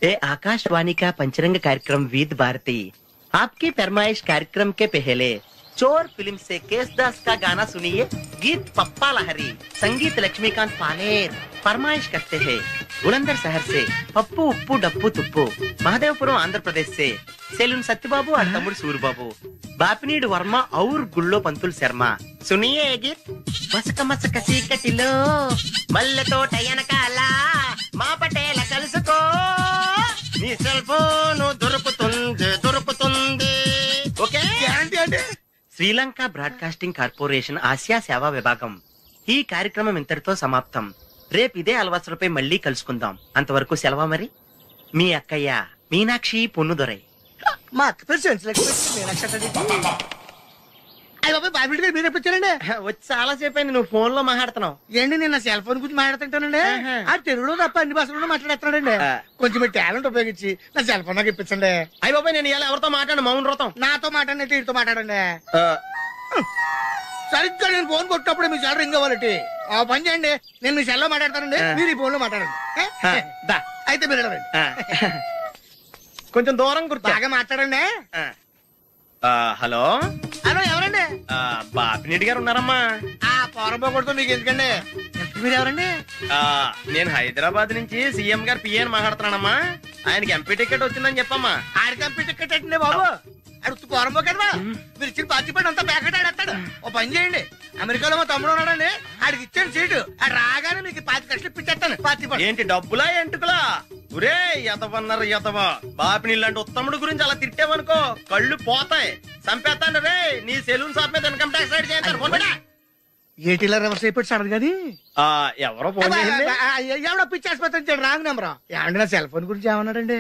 ए आकाशवाणी का पंचरंग कार्यक्रम विद भारती आपकी फरमाइश कार्यक्रम के पहले चोर फिल्म से केसदास का गाना सुनिए। गीत पप्पा लहरी, संगीत लक्ष्मीकांत पालेर। फरमाइश करते हैं बुलंदर शहर से पप्पू उप्पू डप्पू तुप्पू, महादेवपुरम आंध्र प्रदेश से सेलून सत्यबाबू और तमुड़ सूरबाबू, बापनीड वर्मा और गुल्लो पंतुल शर्मा। सुनिए ये गीत। मसक मसक चीकटिलो मल्ले तो टयन काला మా పటేల కలుసుకో నీ సెల్ ఫోన్ దొరుకుతుంది ఓకే గ్యారంటీ అంటే శ్రీలంక బ్రాడ్కాస్టింగ్ కార్పొరేషన్ ఆసియా సేవా విభాగం ఈ కార్యక్రమం ఇంతటితో సమాప్తం. రేపు ఇదే అలవాసులపై మళ్ళీ కలుసుకుందాం. అంతవరకు సెలవా మరి. మీ అక్కయ్య మీనాక్షి పొన్నుదొరై. మా అక్క పేరు మీనాక్షి. అయ్యి బాబాయ్ బాబీ గారు మీరు ఎప్పుడండి వచ్చి చాలా సేపు అయింది. నువ్వు ఫోన్ లో మాట్లాడుతున్నావు ఏంటి? నేను నా సెల్ ఫోన్ గురించి మాట్లాడుతుంటానండి. ఆ తెలుగులో తప్ప అన్ని భాషల్లో మాట్లాడేస్తున్నాడండి. కొంచెం మీ టాలెంట్ ఉపయోగించి నా సెల్ ఫోన్ నాకు ఇప్పించండి. అయ్యి బాబాయ్ నేను ఇలా ఎవరితో మాట్లాడు మౌన్ వ్రతం. నాతో మాట్లాడినట్టు వీటితో మాట్లాడండి. సరిగ్గా నేను ఫోన్ కొట్టినప్పుడు మీ సెల్ రింగ్ అవ్వాలంటే ఆ పని చేయండి. నేను మీ సెల్ లో మాట్లాడతానండి, మీరు ఈ ఫోన్ లో మాట్లాడండి. అయితే మీరు కొంచెం దూరం గుర్తు బాగా మాట్లాడండి. హలో హలో ఎవరండి? బాపినీటి గారు ఉన్నారమ్మా. ఆ పోరంపోకూడదు మీకు ఎందుకండి. మీరు ఎవరండి? నేను హైదరాబాద్ నుంచి సీఎం గారు పిఏని మాట్లాడుతున్నానమ్మా. ఆయనకి ఎంపీ టికెట్ వచ్చిందని చెప్పమ్మా. ఆడికి ఎంపీ టికెట్ అండి బాబు. అడుగుతూ పోరంపోకడవా? మీరు ఇచ్చిన పార్టీ పడి అంతా ప్యాకెట్ ఆడేస్తాడు. ఓ పని చేయండి, అమెరికాలో మా తమ్ముడు ఉన్నాడండి, ఆడికి ఇచ్చాను సీటు. ఆడు రాగానే మీకు 5 లక్షలు ఇప్పించేస్తాను పార్టీ పడి. ఏంటి డబ్బులా ఎంటుకులా? ఒరే ఎదవన్నారు ఎదవా. బాపిని ఇలాంటి ఉత్తముడు గురించి అలా తిట్టావనుకో కళ్ళు పోతాయి, చంపేస్తాను రే. నీ సెలూన్ షాప్ మీద ఇన్కమ్ ట్యాక్స్ రైడ్ చేస్తారు. ఏటీలో రివర్స్ అయిపోయి సడన్ గాని ఎవరో ఫోన్ చేయండి. ఎవడో పిచ్చి ఆసుపత్రి రాంగ్ నెంబర్. ఏమండి నా సెల్ ఫోన్ గురించి ఏమన్నాడండి?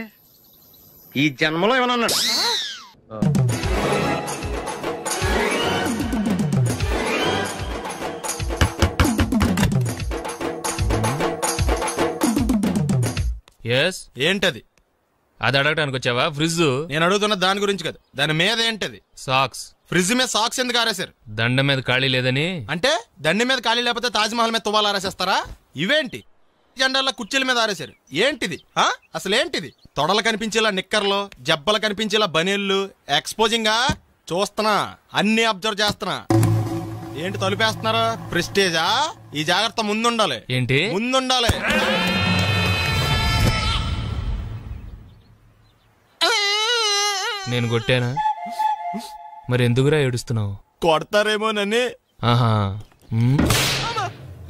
ఈ జన్మలో ఏమన్నా అన్నాడు? ఏంటది? అది అడగడానికి వచ్చావా? ఫ్రిడ్జ్. నేను అడుగుతున్న దాని గురించి కదా, దాని మీద ఏంటది? సాక్స్. ఫ్రిడ్జ్ మీద సాక్స్ ఎందుకు ఆరేశారు? దండ మీద ఖాళీ లేదని. అంటే దండి మీద ఖాళీ లేకపోతే తాజ్మహల్ మీద తువ్వాలు ఆరేసేస్తారా? ఇవేంటి జెండాల కుర్చీల మీద ఆరేశారు? ఏంటిది అసలు ఏంటిది? తొడలు కనిపించేలా నిక్కర్లు, జబ్బలు కనిపించేలా బనీళ్లు, ఎక్స్పోజింగ్ చూస్తున్నా, అన్ని అబ్జర్వ్ చేస్తున్నా. ఏంటి తలుపేస్తున్నారా? ప్రెస్టేజా? ఈ జాగ్రత్త ముందుండాలి. ఏంటి ముందుండాలి? నేను కొట్టానా? మరి ఎందుకురా ఏడుస్తున్నావు? కొడతారేమోనని. ఆహా,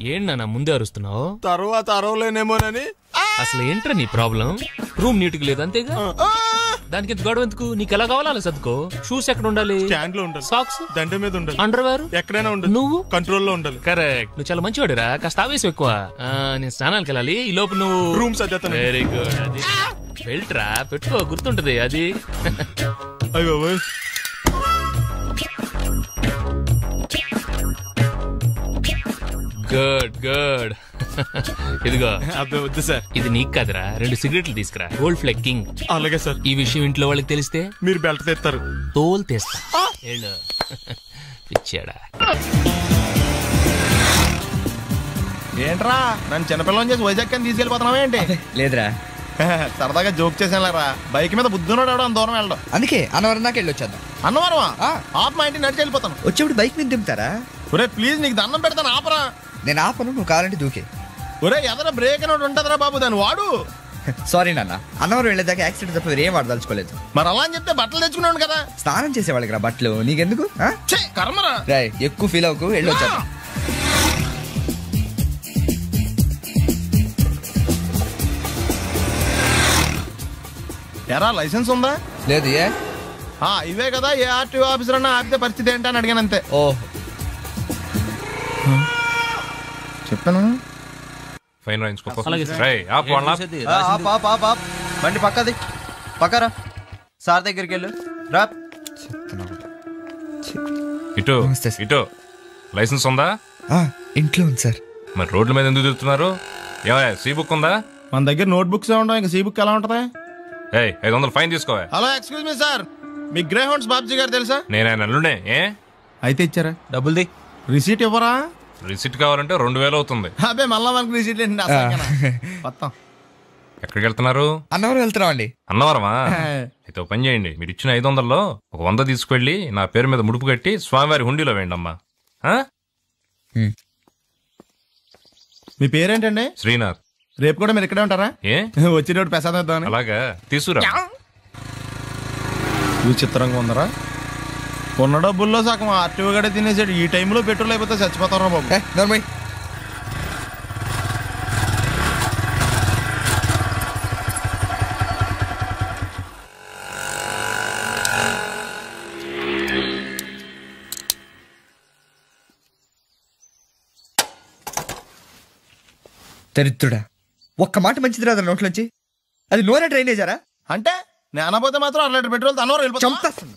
ఏంటి నాన్న ముందే అరుస్తున్నావు? తర్వాత అరవలేనేమోనని. అసలు ఏంట్రా నీ ప్రాబ్లం? రూమ్ నీట్గా లేదు అంతేగా, దానికి ఎంత గొడవ ఎందుకు? నీకు ఎలా కావాలో అలా సర్దుకో. షూస్ ఎక్కడ ఉండాలి? స్టాండ్ లో ఉండాలి. సాక్స్ దండ మీద ఉండాలి. అండర్వేర్ ఎక్కడైనా ఉండాలి. నువ్వు కంట్రోల్లో ఉండాలి. కరెక్ట్. నువ్వు చాలా మంచివాడురా, కాస్త ఆవేశం ఎక్కువ. నేను స్నానానికి వెళ్ళాలి, ఈ లోపు నువ్వు రూమ్ సర్దేస్తాను. Very good. అది బెల్ట్రా, పెట్టుకో, గుర్తుంటది అది. అయ్యో గుడ్ గుడ్. ఇదిగో. అబ్బాయి వద్దు సార్. ఇది నీకు కాదురా, 2 సిగరెట్లు తీసుకురా. గోల్డ్ ఫ్లెక్కింగ్. అలాగే సార్. ఈ విషయం ఇంట్లో వాళ్ళకి తెలిస్తే మీరు బెల్ట్ తెస్తారు. తోలు తీస్తా. ఇచ్చాడా? ఏంట్రా నన్ను చిన్నపిల్లని చేసి వైజాగ్ అని తీసుకెళ్ళిపోతున్నావా ఏంటి? లేదురా, సరదాగా జోక్ చేసానులేరా. బైక్ మీద బుద్ధున్నాడు అంత దూరం వెళ్ళడం. అందుకే అన్నవరం దాకా వెళ్ళి వచ్చేద్దాం. అన్నవరమా? ఆప్ మా ఇంటికి నడిచి వెళ్ళిపోతాను. వచ్చేప్పుడు బైక్ మీద దింపుతారా? ఒరే ప్లీజ్ నీకు దండం పెడతాను ఆపరా. నేను ఆపను, నువ్వు కావాలంటే దూకే. ఒరే ఎదర బ్రేక్ అని ఉంటదిరా బాబు, దాన్ని వాడు. సారీ నాన్న, అన్నవరం వెళ్ళేదాకా యాక్సిడెంట్ తప్ప ఏం వాడదలుచుకోలేదు. మరి అలా అని చెప్తే బట్టలు తెచ్చుకున్నాను కదా. స్నానం చేసేవాళ్ళకి రా బట్టలు, నీకెందుకు? కర్మరా. రాయ్ ఎక్కువ ఫీల్ అవ్వకు, వెళ్ళి వచ్చాను. ఎరా లైసెన్స్ ఉందా? లేదు. ఏ ఇవే కదా, ఏ ఆర్టీఓ ఆఫీసర్ అన్నా ఆపితే పరిస్థితి ఏంటని అడిగాను అంతే. ఓ చెప్పాను. ఫైన్ రాయించుకో. బండి పక్కది, పక్కరా. సార్ దగ్గరికి వెళ్ళు రా. ఇటు ఇటు. లైసెన్స్ ఉందా? ఇంట్లో ఉంది సార్. మరి రోడ్ల మీద ఎందుకు తిరుగుతున్నారు? ఏమయ్యా సీ బుక్ ఉందా? మన దగ్గర నోట్ బుక్స్ ఉండవు, ఇంకా సీ బుక్ ఎలా ఉంటది? 500 ఫైన్ తీసుకో. హలో ఎక్స్క్యూజ్ మీ సార్, మీ గ్రే హౌండ్స్ బాబ్జీ గారు తెలుసా? నేను ఆయన అల్లుడే. అయితే ఇచ్చారా? డబ్బుల్ది. రిసీట్ ఇవ్వరా? రిసిట్ కావాలంటే 2000 అవుతుంది. అబ్బే మళ్ళా మనకు రిసీట్ మొత్తం ఎక్కడికి వెళ్తున్నారు? అన్నవరం వెళ్తున్నాం అండి. అన్నవరమా? అయితే ఒక పని చేయండి, మీరు ఇచ్చిన 500లో ఒక 100 తీసుకెళ్లి నా పేరు మీద ముడుపు కట్టి స్వామివారి హుండీలో వేయండి అమ్మా. మీ పేరేంటండి? శ్రీనాథ్. రేపు కూడా మీరు ఇక్కడే ఉంటారా? ఏ వచ్చినప్పుడు ప్రసాదం ఇద్దామని. అలాగా, తీసుకురా. విచిత్రంగా ఉందరా, ఉన్న డబ్బుల్లో సగం ఆర్టీఓ గడే తినేసాడు. ఈ టైంలో పెట్రోల్ అయిపోతే చచ్చిపోతారా బాబు. నోర్మై. దరిద్రుడా, ఒక్క మాట మంచిది రాదు నోట్లోంచి. అది నూనె డ్రైనేజారా? అంటే నేను అనబోతే మాత్రం 1 లీటర్ పెట్రోల్ తనవరం వెళ్ళిపోతాం. చంపేస్తుంది.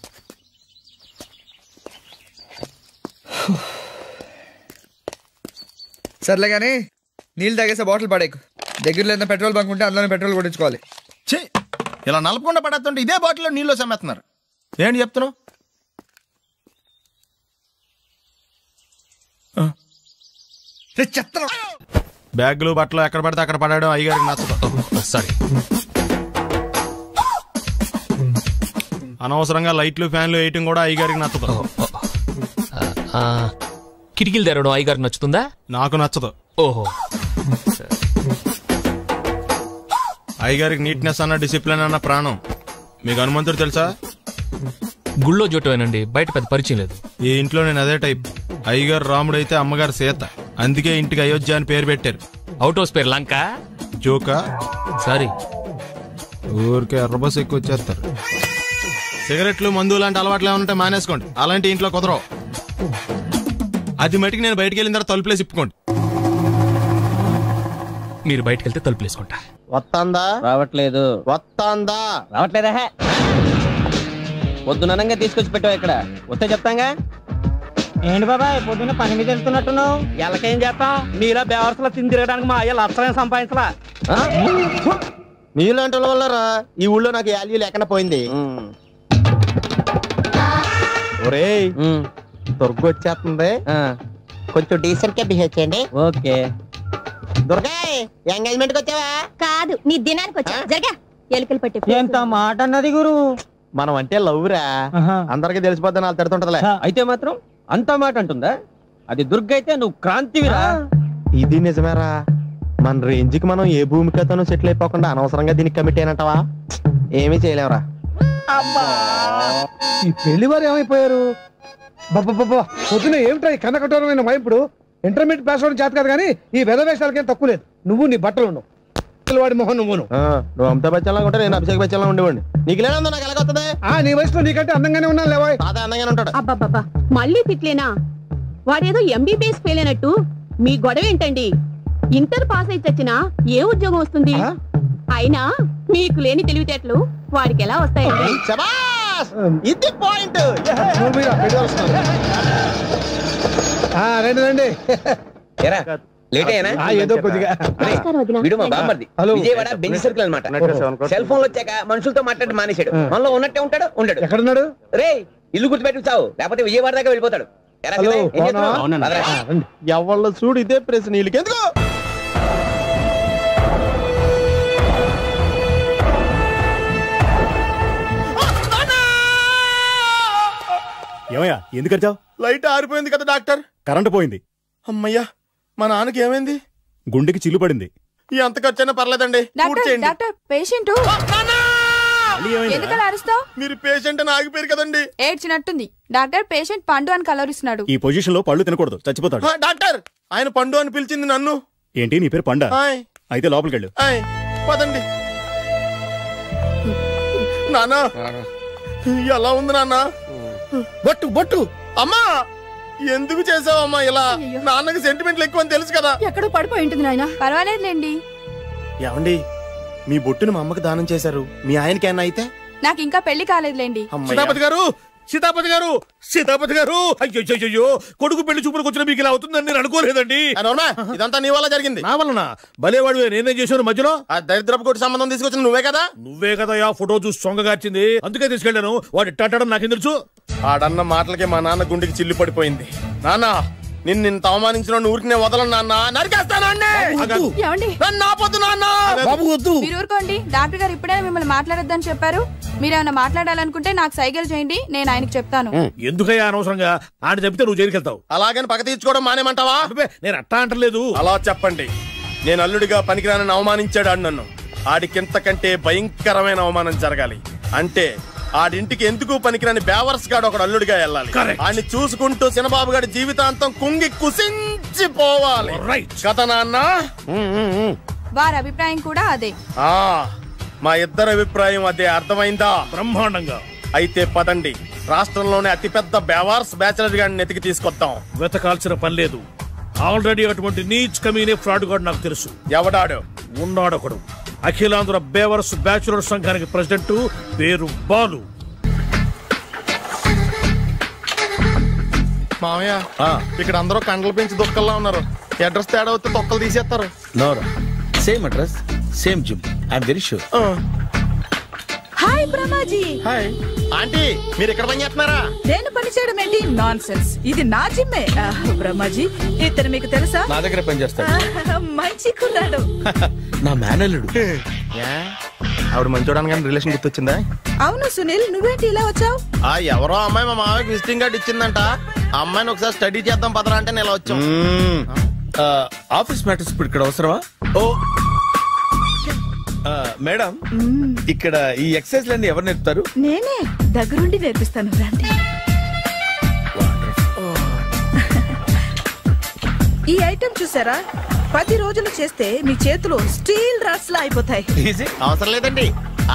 సర్లే కానీ నీళ్ళు తాగేసే బాటిల్ పడేకు. దగ్గరలో ఏదైనా పెట్రోల్ బంక్ ఉంటే అందులోనే పెట్రోల్ కొట్టించుకోవాలి. ఛీ, ఇలా నలపకుండా పడేస్తుంటే ఇదే బాటిల్లో నీళ్ళు సమ్మేస్తున్నారు. ఏంటి చెప్తున్నావు? చెత్త బ్యాగులు బట్టలు ఎక్కడ పడితే అక్కడ పడడం అయ్యగారికి నచ్చదు. సారీ. అనవసరంగా లైట్లు ఫ్యాన్లు వేయటం కూడా అయ్యగారికి నచ్చదు. కిటికీలు తెరవడం అయ్యగారికి నచ్చుతుందా? నాకు నచ్చదు. ఓహో. అయ్యగారికి నీట్నెస్ అన్న డిసిప్లిన్ అన్న ప్రాణం. మీకు హనుమంతుడు తెలుసా? గుళ్ళో జోటమేనండి, బయట పెద్ద పరిచయం లేదు. ఈ ఇంట్లో నేను అదే టైప్. అయ్యగారు రాముడు అయితే అమ్మగారు సీత. అందుకే ఇంటికి అయోధ్య అని పేరు పెట్టారు. అవుట్ హౌస్ పేరు లంక. జోకా? సారీ. ఊరికే ఎర్రబస్ ఎక్కువ వచ్చేస్తారు. సిగరెట్లు మందు లాంటి అలవాట్లు ఏమంటే మానేసుకోండి. అలాంటి ఇంట్లో కుదరవు. అది మటుకు నేను బయటకు వెళ్ళిన తర్వాత తలుపులేసి ఇప్పుకోండి. మీరు బయటకు వెళ్తే తలుపులు వేసుకుంటా. వస్తాందా? రావట్లేదు. వస్తాందా? రావట్లేదా? పొద్దుననంగా తీసుకొచ్చి పెట్టావు ఇక్కడ. వస్తే చెప్తాంగా. ఏంటి బాబాయ్ పొద్దున్న పని మీద వెళ్తున్నట్టున్నావు? ఎలాకేం చేస్తాం? మీలా బేవర్సలా తిని తిరగడానికి మా అయ్య లక్షలేం సంపాదించలా. మీలాంటి వల్ల ఈ ఊళ్ళో నాకు వాల్యూ లేకుండా పోయింది. ఒరేయ్, దుర్గ వచ్చేస్తుంది, కొంచెం డీసెంట్ గా బిహేవ్ చేయండి. ఓకే. దుర్గా, ఎంగేజ్మెంట్ కి వచ్చావా? కాదు, నీ దినానికి వచ్చా. జరగా ఎలుకలు పట్టి. ఎంత మాట అన్నది గురు. మనం అంటే లవ్ రా, అందరికి తెలిసిపోద్దని వాళ్ళు తిడుతుంటదిలే. అయితే మాత్రం అంత మాట అంటుందా? అది దుర్గ అయితే నువ్వు క్రాంతివిరా. ఇది నిజమేరా. మన రేంజ్ కి మనం ఏ భూమికతోనూ సెటిల్ అయిపోకుండా అనవసరంగా దీనికి కమిట్ అయినట్టవా? ఏమీ చేయలేవురా. ఈ పెళ్లి వారు ఏమైపోయారు? బాబా పొద్దున ఏమిటా ఈ కన్నకఠోరమైన వైపుడు? ఇంటర్మీడియట్ పాస్ అవడం చేత కాదు కానీ ఈ వెధవేషాలకేం తక్కువ లేదు. నువ్వు నీ బట్టలు ఉన్నావు, వాడి మొహం నువ్వును. నువ్వు అమితాబ్ బచ్చన్ లాగా ఉంటే నేను అభిషేక్ బచ్చన్ లాగా ఉండేవాడిని. నీకు లేనందో నాకు ఎలాగొస్తుంది? నీ వయసులో నీకంటే అందంగానే ఉన్నాను లేవా? తాత అందంగానే ఉంటాడు. అబ్బాబ్బా, మళ్ళీ తిట్లేనా? వాడేదో ఎంబీబీఎస్ ఫెయిల్ అయినట్టు మీ గొడవ ఏంటండి? ఇంటర్ పాస్ అయితే వచ్చినా ఏ ఉద్యోగం వస్తుంది? అయినా మీకు లేని తెలివితేటలు వాడికి ఎలా వస్తాయండి? ఇది పాయింట్. రండి రండి. ఏదో కొద్దిగా విజయవాడ బెంజ్ సర్కిల్ అనమాట. సెల్ ఫోన్ వచ్చాక మనుషులతో మాట్లాడి మానేశాడు. మనలో ఉన్నట్టే ఉంటాడు. ఉండడు. ఎక్కడున్నాడు? రే, ఇల్లు గుర్తుపెట్టి చావు, లేకపోతే విజయవాడ దాకా వెళ్ళిపోతాడు. ఎవళ్ళ చూడు ఇదే ప్రశ్న. వీళ్ళకి ఎందుకు? ఏమయ్యా, ఎందుకు వచ్చావు? లైట్ ఆరిపోయింది కదా డాక్టర్. కరెంటు పోయింది. అమ్మయ్యా, మా నాన్నకి ఏమైంది? గుండెకి చిల్లు పడింది. ఎంత ఖర్చైనా పర్లేదండి. మీరు పేషెంట్ అని ఆగిపోయారు కదండి. ఏడ్చినట్టుంది. డాక్టర్ పేషెంట్ పండు అని కలవరిస్తున్నాడు. ఈ పొజిషన్ లో పళ్ళు తినకూడదు, చచ్చిపోతాడు. డాక్టర్, ఆయన పండు అని పిలిచింది నన్ను. ఏంటి, నీ పేరు పండా? అయితే లోపలికి వెళ్ళు. పదండి. నాన్న ఎలా ఉంది నాన్న? బొట్టు బొట్టు. అమ్మా, ఎందుకు చేసావమ్మా ఇలా? నాన్నకి సెంటిమెంట్లు ఎక్కువ అని తెలుసు కదా. ఎక్కడో పడిపోయి ఉంటుంది నాయన. పర్వాలేదులేండి. ఏమండి, మీ బొట్టును మా అమ్మకి దానం చేశారు. మీ ఆయనకి ఏమన్నా అయితే? నాకు ఇంకా పెళ్లి కాలేదులేండి. సీతాపతి గారు, సీతాపతి గారు, సీతాపతి గారు, అయ్యో కొడుకు పెళ్లి చూపులకు వచ్చిన మీకు ఇలా అవుతుందని నేను అనుకోలేదండి. ఇదంతా నీ వల్ల జరిగింది. నా వలన? భలేవాడు, నేనేం చేశాను మధ్యలో? ఆ దరిద్రపు కొట్టి సంబంధం తీసుకొచ్చిన నువ్వే కదా. నువ్వే కదా ఆ ఫోటో చూసి సొంగగార్చింది. అందుకే తీసుకెళ్ళాను. వాడు ఇట్టాడడం నాకేం తెలుసు? ఆడన్న మాటలకి మా నాన్న గుండెకి చిల్లు పడిపోయింది. నాన్న, నిన్ను ఇంత అవమానించిన ఊరికి నేను వదలను నాన్న, నరికేస్తాను నన్ను ఆపొద్దు నాన్న. మీరు ఊరుకోండి. డాక్టర్ గారు ఇప్పుడే మిమ్మల్ని మాట్లాడొద్దని చెప్పారు. మీరేమైనా మాట్లాడాలనుకుంటే నాకు సైకిల్ చేయండి, నేను ఆయనకి చెప్తాను. ఎందుకయ్యా అనవసరంగా ఆయన చెప్తే నువ్వు జైలుకి వెళ్తావు. అలాగని పక్క తీర్చుకోవడం మానేమంటావా? నేను అట్టా అంటలేదు. అలా చెప్పండి. నేను అల్లుడిగా పనికిరానని అవమానించాడు ఆడు నన్ను. ఆడికింతకంటే భయంకరమైన అవమానం జరగాలి. అంటే ఆడింటికి ఎందుకు పనికిరాని బేవర్స్ గాడు ఒకడు అల్లుడిగా వెళ్ళాలి. ఆడిని చూసుకుంటూ చిన్నబాబు గారి జీవితాంతం కుంగి కుసించిపోవాలి కదా నాన్న. వారి అభిప్రాయం కూడా అదే. మా ఇద్దరి అభిప్రాయం అదే. అర్థమైందా? బ్రహ్మాండంగా. అయితే పదండి, రాష్ట్రంలోనే అతిపెద్ద బేవార్స్ బ్యాచిలర్ గాడిని ఎతికి తీసుకొద్దాం. వెతకాల్సిన పని లేదు. ఆల్రెడీ అటువంటి నీచ్ కమీనే ఫ్రాడ్ గాడు నాకు తెలుసు. ఎవడాడు? ఉన్నాడొకడు. అఖిలాంధ్ర బేవర్స్ బ్యాచులర్ సంఘానికి ప్రెసిడెంట్, పేరు బాలు. మామయ్య, ఇక్కడ అందరూ కండలు పెంచి దుక్కల్లా ఉన్నారు. అడ్రస్ తేడా వస్తే తొక్కలు తీసేస్తారు. Same address, same gym. I'm very sure. Hi Brahmaji. Hi aunty, మీరు ఇక్కడ పని చేస్తున్నారా? నేను పని చేయడం ఏంటి? Non sense. ఇది నా జిమ్మే. బ్రహ్మాజీ, ఇతను మీకు తెలుసా? నా దగ్గర పని చేస్తాడు. మంచి కుర్రాడు. నా మేనల్లుడు. ఆవిడ మంచోడానికి కానీ రిలేషన్ గుర్తొచ్చిందా? అవును సునీల్, నువ్వేంటి ఇలా వచ్చావు? ఎవరో అమ్మాయి మా మామయ్యకి విజిటింగ్ కార్డు ఇచ్చిందంట. ఆ అమ్మాయిని ఒకసారి స్టడీ చేద్దాం పదరా అంటే నేను ఇలా వచ్చాం. ఆఫీస్ మ్యాటర్స్ ఇప్పుడు ఇక్కడ అవసరమా? ఓ మేడం, ఇక్కడ ఈ ఎక్సర్సైజ్ లన్నీ ఎవరు నేర్పుతారు? నేనే దగ్గరుండి నేర్పిస్తాను, రండి. ఈ ఐటెం చూసారా? 10 రోజులు చేస్తే మీ చేతులు స్టీల్ రాట్స్ లా అయిపోతాయి. అవసరం లేదండి,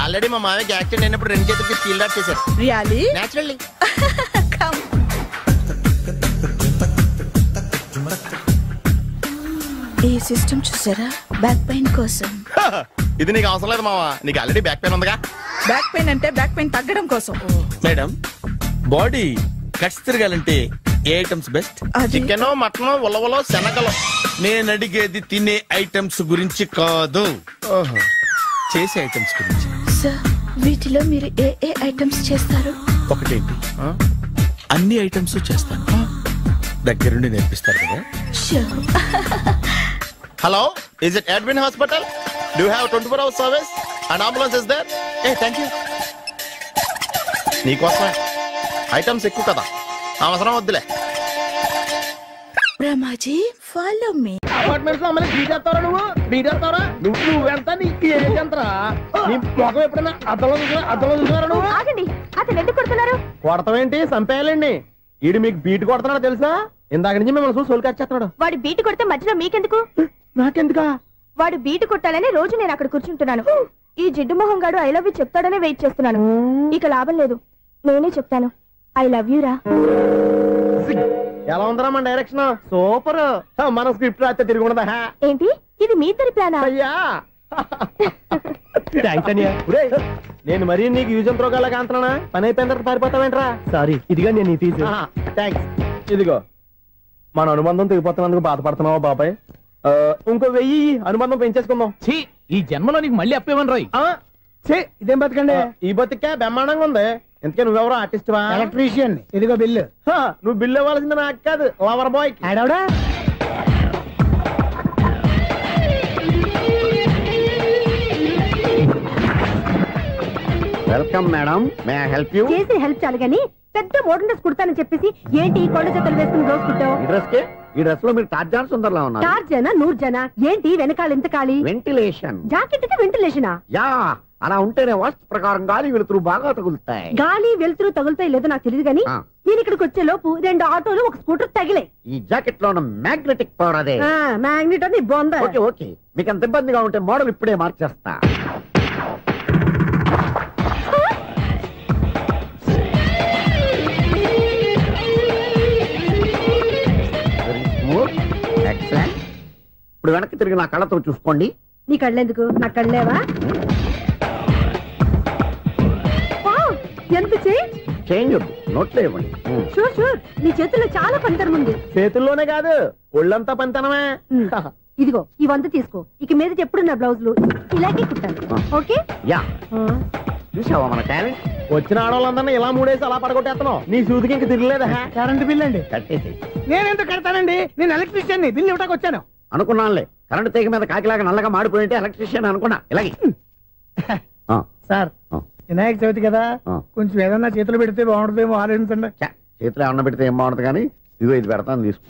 ఆల్రెడీ మా మామయ్యకి యాక్సిడెంట్ అయినప్పుడు 2 చేతులకి స్టీల్ రాట్ చేశారు. రియల్లీ? నేచురల్లీ. ఈ సిస్టమ్ చూసారా? బ్యాక్ పెయిన్ కోసం. ఇది నీకు అవసరం లేదు మావా, నీకు ఆల్రెడీ బ్యాక్ పెయిన్ ఉందిగా. బ్యాక్ పెయిన్ అంటే బ్యాక్ పెయిన్ తగ్గడం కోసం. మేడం, బాడీ కట్స్ తిరగాలంటే ఏ ఐటమ్స్ బెస్ట్? చికెన్, మటన్, ఉలవలో, శనగలు. నేను అడిగేది తినే ఐటమ్స్ గురించి కాదు, చేసే ఐటమ్స్ గురించి. సార్, వీటిలో మీరు ఏ ఏ ఐటమ్స్ చేస్తారు? ఒకటేంటి, అన్ని ఐటమ్స్ చేస్తాను. దగ్గరుండి నేర్పిస్తారు కదా. Hello, is it Edwin Hospital? Do you have 24 hours service? An ambulance is there? Hey, thank you. నీకోసమే. ఐటమ్స్ ఎక్కువ కదా, అవసరం వద్దులే. Brahmaji, follow me. అపార్ట్మెంట్స్ లో అమ్మని బీటేస్తారా? నువ్వెంత నీకు ఏంటంతరా? నీ మొఖం ఎప్పుడైనా అద్దంలో చూసారా నువ్వు? ఆగండి, అతను ఎందుకు కొడుతున్నారు? కొడతావేంటి? చంపేయాలండి. ఈడు మీకు బీట్ కొడుతున్నాడు తెలుసా? ఇందాక నుంచి మిమ్మల్ని చూసి సోలు కచ్చేస్తున్నాడు. వాడు బీటు కొడితే మధ్యలో మీకెందుకు? నాకెందుకా? వాడు బీటు కొట్టాలని రోజు నేను అక్కడ కూర్చుంటున్నాను. ఈ జిడ్డు మొహం గాడు ఐ లవ్ యూ చెప్తాడనే వెయిట్ చేస్తున్నాను. ఇక లాభం లేదు, నేనే చెప్తాను. ఐ లవ్ యూ రా. ఎలా ఉందరా మన డైరెక్షన్? సూపర్. మన స్క్రిప్ట్ రాస్తే తిరిగి ఉండదా? ఏంటి ఇది మీ ఇద్దరి ప్లానా? అయ్యా థ్యాంక్స్ అనియా. నేను మరీ నీకు యూజ్ అంత రోగాలా కాంతనా? పని అయిపోయిన తర్వాత పారిపోతావేంట్రా? సారీ, ఇదిగా నేను తీసి. థ్యాంక్స్. ఇదిగో, మన అనుబంధం తెగిపోతున్నందుకు బాధపడుతున్నావా బాబాయ్? ఇంకో 1000 అనుబంధం పెంచేసుకుందాం. ఈ జన్మలో నీకు మళ్ళీ అప్పేమని రాయి. ఇదేం బతకండి? ఈ బతికే బ్రహ్మాండంగా ఉంది. ఎందుకే నువ్వెవరో ఆర్టిస్ట్ వా? ఎలక్ట్రీషియన్. ఇదిగో బిల్లు. నువ్వు బిల్లు ఇవ్వాల్సింది నాకు కాదు, లవర్ బాయ్. ఆడవడా? Welcome madam, may I help you? చేసి హెల్ప్ చాలు గానీ పెద్ద మోడల్ డ్రెస్ కుడతానని చెప్పేసి ఏంటి కొండ జతలు వేసుకుని రోజు కుట్టావు? ఈ డ్రెస్ లో మీరు టార్జాన్ సుందర్లా ఉన్నారు. టార్జనా, నూర్జనా? ఏంటి వెనకాల ఎంత ఖాళీ? వెంటిలేషన్. జాకెట్ కి వెంటిలేషనా? యా, అలా ఉంటేనే వాస్తు ప్రకారం గాలి వెలుతురు బాగా తగులుతాయి. గాలి వెలుతురు తగులుతాయి లేదో నాకు తెలియదు గానీ నేను ఇక్కడికి వచ్చే లోపు 2 ఆటోలు, 1 స్కూటర్ తగిలాయి. ఈ జాకెట్ లో ఉన్న మ్యాగ్నెటిక్ పవర్ అదే. మ్యాగ్నెట్ అని బొంద. ఓకే ఓకే, మీకు అంత ఇబ్బందిగా ఉంటే మోడల్ ఇప్పుడే మార్చేస్తా. ఇప్పుడు వెనక్కి తిరిగి నా కళ్ళతో చూసుకోండి. నీ కళ్ళెందుకు? నా కళ్ళేవా? ఎంత చేంజ్ నోట్లో ఇవ్వండి. షూర్ షూర్, నీ చేతుల్లో చాలా పనితనం ఉంది. చేతుల్లోనే కాదు, ఒళ్ళంతా పనితనమే. ఇదిగో ఈ 100 తీసుకో. ఇక మీద ఎప్పుడు నా బ్లౌజులు ఇలాగే కుట్టాను. ఓకే? యా, చూసావా మన టాలెంట్? వచ్చిన ఆడవాళ్ళందరినీ ఇలా మూడేసి అలా పడగొట్టేస్తున్నావు. నీ సూదికి ఇంక తిరగలేదా? కరెంట్ బిల్ అండి. కట్టేసి. నేనెందుకు కడతానండి? నేను ఎలక్ట్రీషియన్ ని, బిల్లు ఇవ్వడానికి వచ్చాను. అనుకున్నానులే, కరెంట్ తీగ మీద కాకిలాగా నల్లగా మాడిపోయింటే ఎలక్ట్రీషియన్ అనుకున్నా. ఇలాగే సార్, వినాయక చవితి కదా, కొంచెం ఏదన్నా చేతులు పెడితే బాగుంటుందేమో ఆలోచించండి. చేతిలో ఏమన్నా పెడితే ఏం బాగుంటుంది కానీ ఇదిగో ఇది పెడతాను, తీసుకో.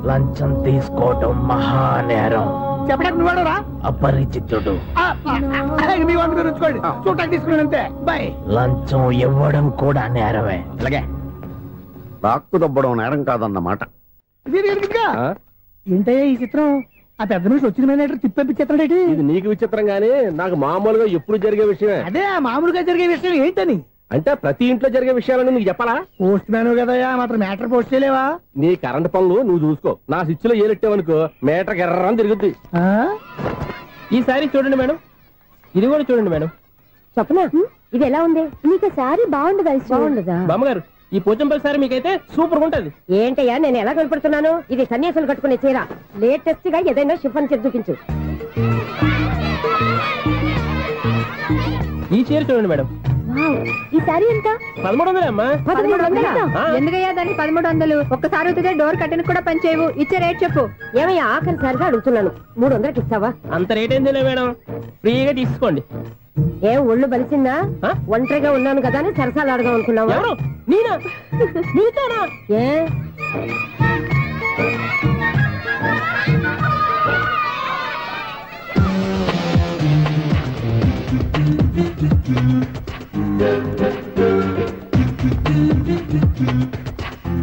లంచం తీసుకోవటం మహానేరం. చెప్పడానికి నువ్వాడరా? అపరిచితుడు. మీ వంద మీరు ఉంచుకోండి, చూడటానికి తీసుకున్నాను అంతే. బాయ్. లంచం ఇవ్వడం కూడా నేరమే. అలాగే రాక్కు దబ్బడం నేరం కాదన్నమాట. ఏంటయ్యా ఈ చిత్రం? ఆ పెద్ద నుంచి వచ్చిన మేనేటర్ తిప్పించేస్తాడేంటి? ఇది నీకు విచిత్రం గానీ నాకు మామూలుగా ఎప్పుడు జరిగే విషయమే. అదే మామూలుగా జరిగే విషయం ఏంటని? అంటే ప్రతి ఇంట్లో జరిగే విషయాలని నీకు చెప్పాలా? పోస్ట్ మ్యాన్ కదయ్యా, మాత్రం మ్యాటర్ పోస్ట్ చేయలేవా? నీ కరెంట్ పనులు నువ్వు చూసుకో. నా స్విచ్ లో ఏలెట్టావనుకో మీటర్ ఎర్రని తిరుగుద్ది. ఈసారి చూడండి మేడం, ఇది కూడా చూడండి మేడం. చెప్పనా, ఇది ఎలా ఉంది? నీకు సారీ బాగుండదా? బాగుండదా బామ్మగారు? ఈ పోచంపల్లి సారీ మీకైతే సూపర్ ఉంటది. ఏంటయ్యా నేను ఎలా కనపడుతున్నాను? ఇది సన్యాసులు కట్టుకునే చీర. లేటెస్ట్ గా ఏదైనా షిఫన్ చేసి చూపించు. ఈ చీర చూడండి మేడం. ఈ సారీ ఎంత? 1300 అమ్మా. 1300? ఎందుకయ్యా దానికి 1300? ఒక్కసారి అవుతుందే డోర్ కట్టెన్ కూడా పనిచేయవు. ఇచ్చే రేట్ చెప్పు. ఏమయ్యా ఆఖరిసారిగా అడుగుతున్నాను, 300కి ఇస్తావా? అంత రేట్ ఏందిలే మేడం, ఫ్రీగా తీసుకోండి. ఏం ఒళ్ళు బలిసిందా? ఒంటరిగా ఉన్నాను కదా అని సరసాలు అడగా అనుకున్నావా? నేనా? నీతోనా? ఏ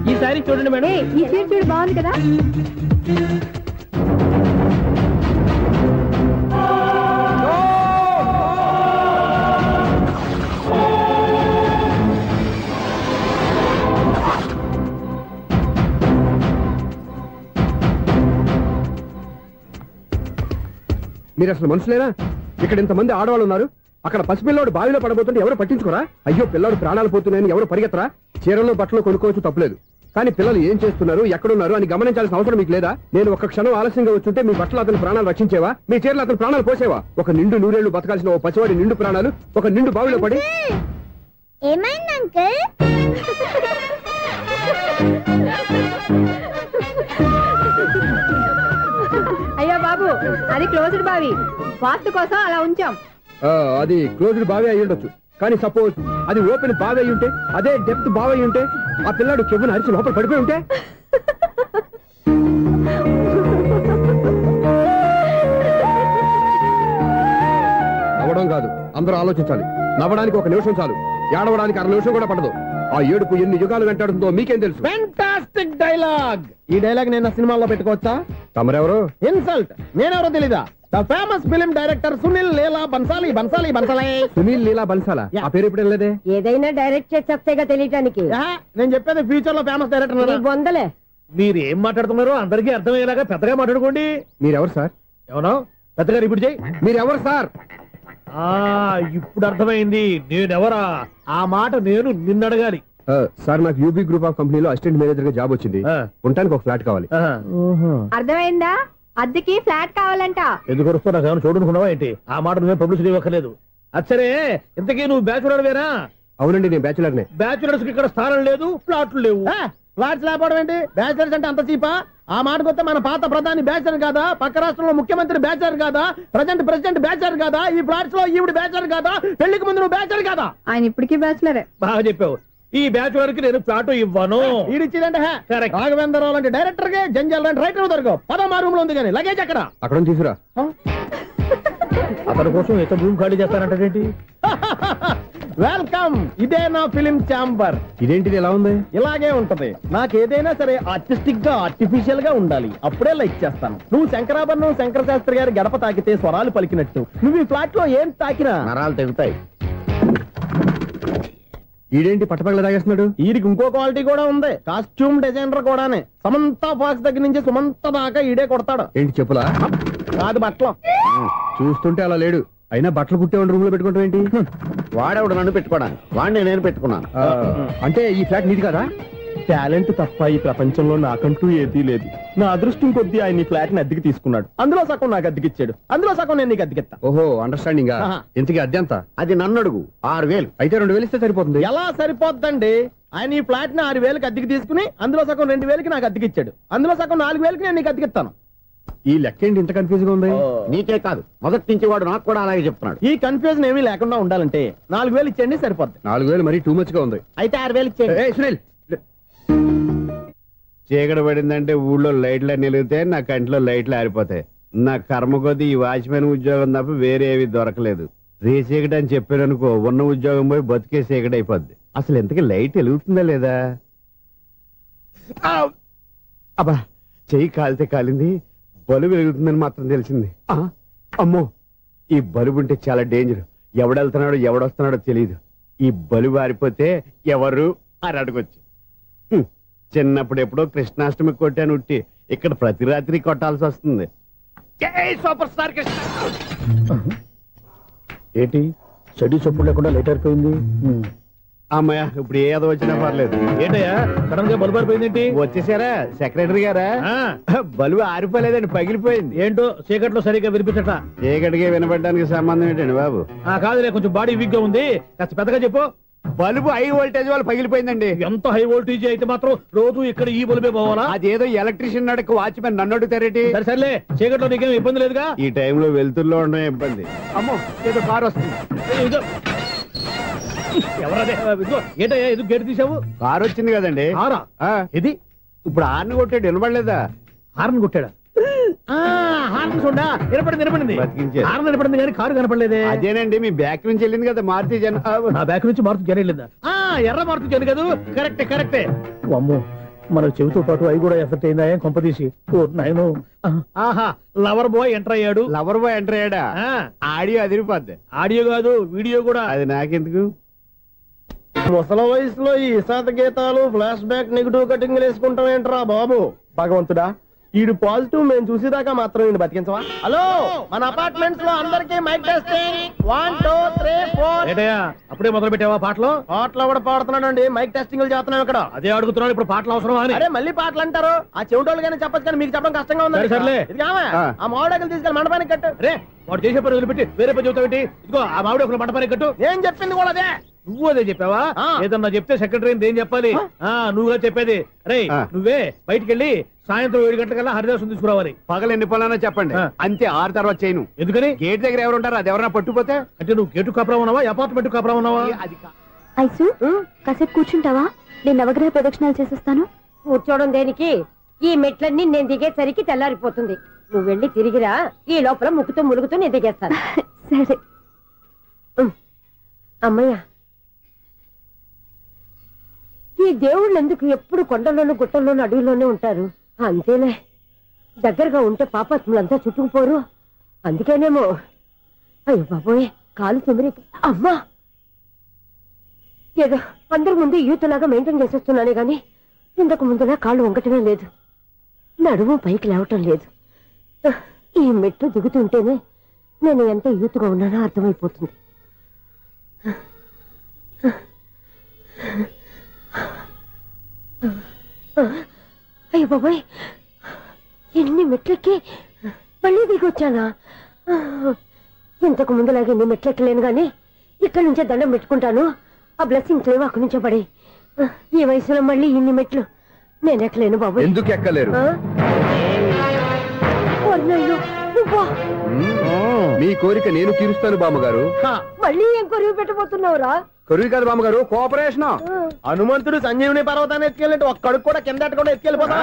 ఈ సారీ చూడండి మేడం. ఈ చీర చూడు, బాగుంది కదా? మీరు అసలు మనుషులేనా? ఇక్కడ ఇంతమంది ఆడవాళ్ళు ఉన్నారు, అక్కడ పసిపిల్లాడు బావిలో పడబోతుంటే ఎవరు పట్టించుకోరా? అయ్యో పిల్లాడు ప్రాణాలు పోతున్నాయని ఎవరు పరిగెత్తరా? చీరలో బట్టలు కొనుక్కోవచ్చు, తప్పలేదు. కానీ పిల్లలు ఏం చేస్తున్నారు, ఎక్కడున్నారు అని గమనించాల్సిన అవసరం మీకు లేదా? నేను ఒక్క క్షణం ఆలస్యంగా వచ్చుంటే మీ బట్టలు అతని ప్రాణాలు రక్షించేవా? మీ చీరలు అతని ప్రాణాలు పోసేవా? ఒక నిండు నూరేళ్లు బతకాల్సిన ఓ పసివాడి నిండు ప్రాణాలు ఒక నిండు బావిలో పడి. ఏమైంది అంకుల్? అయ్యో బాబు, అది క్లోజ్డ్ బావి, వాస్తు కోసం అలా ఉంచాం. అది క్లోజ్డ్ బావి అయి ఉండొచ్చు, కానీ సపోజ్ అది ఓపెన్ బావి అయి ఉంటే, అదే డెప్త్ బావి అయి ఉంటే, ఆ పిల్లాడు కెవ్వును అరిచి లోపల పడిపోయి ఉంటే? నవ్వడం కాదు, అందరూ ఆలోచించాలి. నవ్వడానికి 1 నిమిషం చాలు, ఏడవడానికి 1/2 నిమిషం కూడా పడదు. ఆ ఏడుపు ఎన్ని యుగాలు వెంటాడుతుందో మీకేం తెలుసు? Fantastic dialogue. ఈ డైలాగ్ నేను సినిమాలో పెట్టుకోవచ్చా? తమరెవరు? ఇన్సల్ట్. నేనెవరో తెలీదా? The famous film director Sunil Leela Bhansali. Sunil Leela బన్సాలా? ఆ పేరు ఇప్పుడు లేదే. ఏదైనా డైరెక్ట్ చేసేస్తేగా తెలియటానికి. నేను చెప్పేది ఫ్యూచర్ లో ఫేమస్ డైరెక్టర్. బొందలే. మీరు ఏం మాట్లాడుతున్నారో అందరికీ అర్థమయ్యేలాగా పెద్దగా మాట్లాడుకోండి. మీరెవరు సార్? ఎవరో పెద్దగా రిపీట్ చేయి. మీరెవరు సార్? ఇప్పుడు అర్థమైంది నేనెవరా. ఆ మాట నేను నిన్నడగాలి. సార్, నాకు యూబీ గ్రూప్ ఆఫ్ కంపెనీలో అసిస్టెంట్ మేనేజర్ గా జాబ్ వచ్చింది. ఉండటానికి ఒక ఫ్లాట్ కావాలి. అర్థమైందా? అద్దెకి ఫ్లాట్ కావాలంట. ఎందుకు వస్తున్నా ఏమైనా చూడనుకున్నావా ఏంటి? ఆ మాట నువ్వే పబ్లిసిటీ ఇవ్వక్కర్లేదు. అచ్చరే, ఇంతకీ నువ్వు బ్యాచులర్ వేరా? అవునండి, నేను బ్యాచులర్నే. బ్యాచులర్స్ కి ఇక్కడ స్థానం లేదు, ఫ్లాట్లు లేవు. ఫ్లాట్స్ లేకపోవడం ఏంటి? బ్యాచులర్స్ అంటే అంత చీపా? ఆ మాటకొస్తే మన పాత ప్రధాని బ్యాచర్ కాదా? పక్క రాష్ట్రంలో ముఖ్యమంత్రి బ్యాచర్ కాదా? ప్రెసిడెంట్ బ్యాచర్ కాదా? ఈ ఫ్లాట్స్ లో ఈవిడ బ్యాచర్ కాదా? పెళ్లికి ముందు నువ్వు బ్యాచర్ కాదా? ఆయన ఇప్పటికీ బ్యాచులరే. బాగా చెప్పావు. ఈ బ్యాచులర్ కి నేను ఫ్లాట్ ఇవ్వను. ఈడిచ్చిందంటే రాఘవేంద్రరావు లాంటి డైరెక్టర్ కి, జంజల్ లాంటి రైటర్ దొరకవు. 13 రూమ్ లో ఉంది కానీ లగేజ్ అక్కడ. అక్కడ తీసుకురా. అతని కోసం ఎంత రూమ్ ఖాళీ చేస్తానంటే వెల్కమ్. ఇదే నా ఫిలిం ఛాంబర్. ఇదేంటిది ఎలా ఉంది? ఇలాగే ఉంటది. నాకేదైనా సరే ఆర్టిస్టిక్ గా, ఆర్టిఫిషియల్ గా ఉండాలి. అప్పుడే లైక్ చేస్తాను. నువ్వు శంకరాభరణం శంకర శాస్త్రి గారి గడప తాకితే స్వరాలు పలికినట్టు నువ్వు ఈ ఫ్లాట్ లో ఏం తాకినా నరాలు తెగుతాయి. ఈడేంటి పట్టపగల తాగేస్తున్నాడు? వీడికి ఇంకో క్వాలిటీ కూడా ఉంది. కాస్ట్యూమ్ డిజైనర్ కూడానే. సమంత ఫాక్స్ దగ్గర నుంచి సుమంత దాకా ఈడే కొడతాడు. ఏంటి చెప్పులా? కాదు, బట్టలు. చూస్తుంటే అలా లేడు. అయినా బట్టలు కుట్టేవాడి రూమ్ లో పెట్టుకుంటాం ఏంటి? వాడేవాడు నన్ను పెట్టుకోవడానికి, వాడిని నేను పెట్టుకున్నాను. అంటే ఈ ఫ్లాట్ నీది కదా? టాలెంట్ తప్ప ఈ ప్రపంచంలో నాకంటూ ఏదీ లేదు. నా అదృష్టం కొద్దీ ఆయన ఈ ఫ్లాట్ ని అద్దెకి తీసుకున్నాడు. అందులో సగం నాకు అద్దెకిచ్చాడు, అందులో సగం నేను నీకు అద్దెకిస్తా. ఓహో అండర్స్టాండింగ్. ఇంతకీ అద్దె ఎంత? అది నన్ను అడుగు. 6,000. అయితే 2,000 ఇస్తే సరిపోతుంది. ఎలా సరిపోద్దండి? ఆయన ఈ ఫ్లాట్ ని 6,000కి అద్దెకి తీసుకుని అందులో సగం 2,000కి నాకు అద్దెకిచ్చాడు, అందులో సగం 4,000కి నేను నీకు అద్దెకిస్తాను. ఈ లెక్క ఏంటి ఇంత కన్ఫ్యూజ్ గా ఉంది? నీకే కాదు, మొదటి నుంచి వాడు నాకు కూడా అలాగే చెప్తున్నాడు. ఈ కన్ఫ్యూజన్ ఏమీ లేకుండా ఉండాలంటే 4,000 ఇచ్చేయండి, సరిపోద్ది. 4,000 మరీ టూ మచ్ గా ఉంది. అయితే 6,000 ఇచ్చేయండి. సునీల్, చీకటి పడిందంటే ఊళ్ళో లైట్లు అన్ని వెలిగితే నా కంటిలో లైట్లు ఆరిపోతాయి. నా కర్మ కొద్దీ ఈ వాచ్మెన్ ఉద్యోగం తప్ప వేరే ఏవి దొరకలేదు. రేచీకటి అని చెప్పారనుకో, ఉన్న ఉద్యోగం పోయి బతికే చీకటి అయిపోద్ది. అసలు ఎంతకీ లైట్ వెలుగుతుందా లేదా? అబ్బా, చెయ్యి కాలితే కాలింది, బలుబు వెలుగుతుందని మాత్రం తెలిసింది. అమ్మో, ఈ బలుబు ఉంటే చాలా డేంజర్. ఎవడెళ్తున్నాడో ఎవడొస్తున్నాడో తెలియదు. ఈ బలుబు ఆరిపోతే ఎవరు అని అడగొచ్చు. చిన్నప్పుడు ఎప్పుడో కృష్ణాష్టమి కొట్టాను ఉట్టి, ఇక్కడ ప్రతి రాత్రి కొట్టాల్సి వస్తుంది. Super star Krishna. ఏంటి చెడు చప్పుడు లేకుండా లేట్ అయిపోయింది? అమ్మయ్య, ఇప్పుడు ఏదో వచ్చినా పర్లేదు. ఏంటయ్యా సడన్ గా బల్బు ఆరిపోయింది? వచ్చేసారా సెక్రటరీ గారా? బల్బు ఆరిపోలేదండి, పగిలిపోయింది. ఏంటో చీకట్లో సరిగ్గా వినిపించట. చీకటిగా వినపడడానికి సంబంధం ఏంటండి బాబు? కాదులే, కొంచెం బాడీ వీక్ గా ఉంది, కాస్త పెద్దగా చెప్పు. బల్బు హై వోల్టేజ్ వాళ్ళు పగిలిపోయిందండి. ఎంత హై వోల్టేజ్ అయితే మాత్రం రోజు ఇక్కడ ఈ బల్బే పోవాలా? అదేదో ఎలక్ట్రీషియన్ అడగ వాచ్మెన్ నన్ను అడుగుతారేటి? సర్లే, చీకట్లో నీకేం ఇబ్బంది లేదుగా? ఈ టైంలో వెళ్తుల్లో ఉండడం ఇబ్బంది. అమ్మో, ఏదో కారు వస్తుంది. ఎవరదే? ఏంటయ్యా ఎందుకు గేటు తీసావు? కారు వచ్చింది కదండి. ఇది ఇప్పుడు హార్న్ కొట్టాడు, వినపడలేదా? హార్న్ కొట్టాడా? వినపడింది హార్న్ వినపడింది కానీ కారు కనపడలేదే. అదేనండి, మీ బ్యాక్ నుంచి వెళ్ళింది కదా మారుతి జన్. నా బ్యాక్ నుంచి మారుతి జన్ వెళ్ళిందా? ఎర్ర మారుతి జన్ కదా. కరెక్టే. అమ్మో, మన చెవితో పాటు అవి కూడా ఎఫెక్ట్ అయిందా? ఏం కొంపదీసి నాయను. ఆహా, లవర్ బాయ్ ఎంటర్ అయ్యాడు. లవర్ బాయ్ ఎంటర్ అయ్యాడా? ఆడియో అదిరిపోద్ది. ఆడియో కాదు, వీడియో కూడా. అది నాకెందుకు? ముసల వయసులో ఈ ఇసాత గీతాలు, ఫ్లాష్ బ్యాక్, నెగిటివ్ కటింగ్ వేసుకుంటాం ఏంట్రా బాబు? భగవంతుడా, ఈడు పాజిటివ్ మేము చూసేదాకా మాత్రం ఈయన బతికించవా? హలో, మన అపార్ట్మెంట్స్ లో అందరికి మైక్ టెస్టింగ్. 1 2 3 4. అప్పుడే మొదలు పెట్టావా పాటలు? పాటలు కూడా పాడుతున్నాడు అండి, మైక్ టెస్టింగ్ చేస్తున్నాం ఇక్కడ. అదే అడుగుతున్నాడు, ఇప్పుడు పాటలు అవసరమా అని. అరే మళ్ళీ పాటలు అంటారు, ఆ చెవిటోళ్ళు కానీ చెప్పచ్చు, కానీ మీకు చెప్పడం కష్టంగా ఉంది. సర్లే, ఆ మామిడాకులు తీసుకెళ్ళి మండపానికి కట్టు. రే, వాడు చేసే పని వదిలిపెట్టి వేరే పని చెబుతావు ఏంటి? ఇదిగో ఆ మామిడాకులు మండపానికి కట్టు. నేను చెప్పింది కూడా అదే. నువ్వు అదే చెప్పావా? ఏదన్నా చెప్తే సెక్రటరీ ఏం చెప్పాలి? నువ్వుగా చెప్పేది. రే, నువ్వే బయటికి వెళ్ళి సాయంత్రం 7 గంటలకల్లా హరిదాసు తీసుకురావాలి. పగలు ఎన్ని పనులన్నా చెప్పండి, అంతే. 6 తర్వాత చేయను. ఎందుకని? గేట్ దగ్గర ఎవరు ఉంటారు, అది ఎవరన్నా పట్టుపోతే. అంటే నువ్వు గేటు కాపురా ఉన్నావా, అపార్ట్మెంట్ కాపురా ఉన్నావా? ఐసు, కాసేపు కూర్చుంటావా? నేను నవగ్రహ ప్రదక్షిణాలు చేసేస్తాను. కూర్చోవడం దేనికి? ఈ మెట్లన్నీ నేను దిగేసరికి తెల్లారిపోతుంది. నువ్వు వెళ్ళి తిరిగిరా, ఈ లోపల ముక్కుతో ములుగుతూ నేను దిగేస్తాను. సరే అమ్మయ్య. ఈ దేవుళ్ళు ఎందుకు ఎప్పుడు కొండల్లోనూ గుట్టల్లోనూ అడవిలోనే ఉంటారు? అంతేలే, దగ్గరగా ఉంటే పాపాత్ములంతా చుట్టుకుపోరు, అందుకేనేమో. అయ్యో బాబోయ్, కాలు తిమిరి. అమ్మా, ఏదో అందరి ముందు యూత్లాగా మెయింటైన్ చేసేస్తున్నానే గాని ఇంతకు ముందులా కాళ్ళు వంకటమే లేదు, నడుము పైకి లేవటం లేదు. ఈ మెట్లు దిగుతుంటేనే నేను ఎంత యూత్గా ఉన్నానో అర్థమైపోతుంది. అయ్యో బాబాయ్, ఎన్ని మెట్లెక్కి మళ్ళీ దిగొచ్చానా? ఇంతకు ముందులాగే ఎన్ని మెట్లెక్కలేను గాని ఇక్కడ నుంచే దండం పెట్టుకుంటాను. ఆ బ్లెస్సింగ్స్ లేవు అక్కడి నుంచే పడి. ఈ వయసులో మళ్ళీ ఇన్ని మెట్లు నేను ఎక్కలేను బాబు. ఎందుకు ఎక్కలేరు? మీ కోరిక నేను తీరుస్తాను బామ్మగారు. మళ్ళీ ఏం కొరివి పెట్టబోతున్నావురా? కొరివి కాదు బామ్మగారు, కోఆపరేషన్. హనుమంతుడు సంజీవుని పర్వతాన్ని ఎత్తుకెళ్ళి ఒక్కడికి కూడా కింద కూడా ఎత్తుకెళ్ళిపోతా.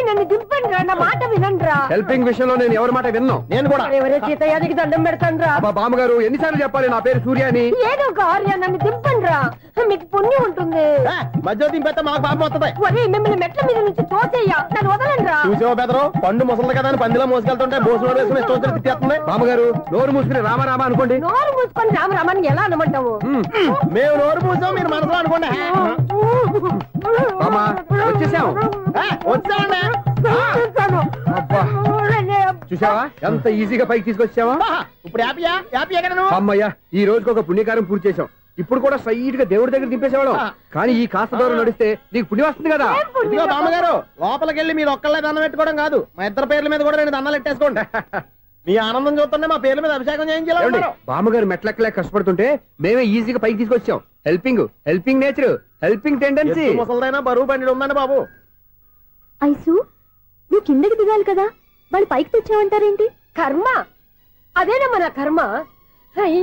నన్ను దింపండి రా, నా మాట వినండి రా. హెల్పింగ్ విషయంలో నేను ఎవరి మాట విన్నాను. నేను కూడా ఎవరే సీతయ్యానికి దండం పెడతాను రా. బామ్మగారు ఎన్నిసార్లు చెప్పాలి నా పేరు సూర్యాని? ఏదో ఒక ఆర్య, నన్ను దింపండి రా, మీకు పుణ్యం ఉంటుంది. మధ్య దింపేస్తే మాకు పాపం వస్తుంది. మిమ్మల్ని మెట్ల మీద నుంచి తోసేయ్యా, నన్ను వదలండి రా. చూసావా బెదరు, పండు ముసలి కదా అని పందిలో మోసుకెళ్తుంటే బోసులో వేసుకుని ఇష్టం తిట్టేస్తుంది. బామ్మగారు నోరు మూసుకుని రామారామ అనుకోండి. నోరు మూసుకొని రామరామాన్ని ఎలా అనమంటావు? మేము నోరు మూసాం, మీరు మనసులో అనుకోండి. వచ్చేసాం. వచ్చామండి. చూసావా ఎంత ఈజీగా పైకి తీసుకొచ్చావా? ఇప్పుడు హ్యాపీయా? హ్యాపీయా కదా నువ్వు? అమ్మయ్యా, ఈ రోజుకి ఒక పుణ్యకారం పూర్తి చేసాం. ఇప్పుడు కూడా స్ట్రైట్ గా దేవుడి దగ్గర దింపేసేవాడు. కానీ ఈ కాస్త దూరం నడిస్తే నీకు పుణ్యం వస్తుంది కదా. ఇదిగో బామ్మగారు, లోపలికి వెళ్ళి మీరు ఒక్కళ్ళే దండం పెట్టుకోవడం కాదు, మా ఇద్దరు పేర్ల మీద కూడా 2 దండాలు ఎట్టేసుకోండి. మీ ఆనందం చూస్తుంటే మా పేర్ల మీద అభిషేకం చేయించాలి. బామ్మగారు మెట్లెక్కలే కష్టపడుతుంటే మేమే ఈజీగా పైకి తీసుకొచ్చాం. Helping nature, helping tendency. ముసలిదైనా బరువు బండి ఉందండి బాబు. ఐసు నువ్వు కిందకి దిగాలి కదా, వాళ్ళు పైకి తెచ్చావంటారేంటి? కర్మ అదేనా మన కర్మ.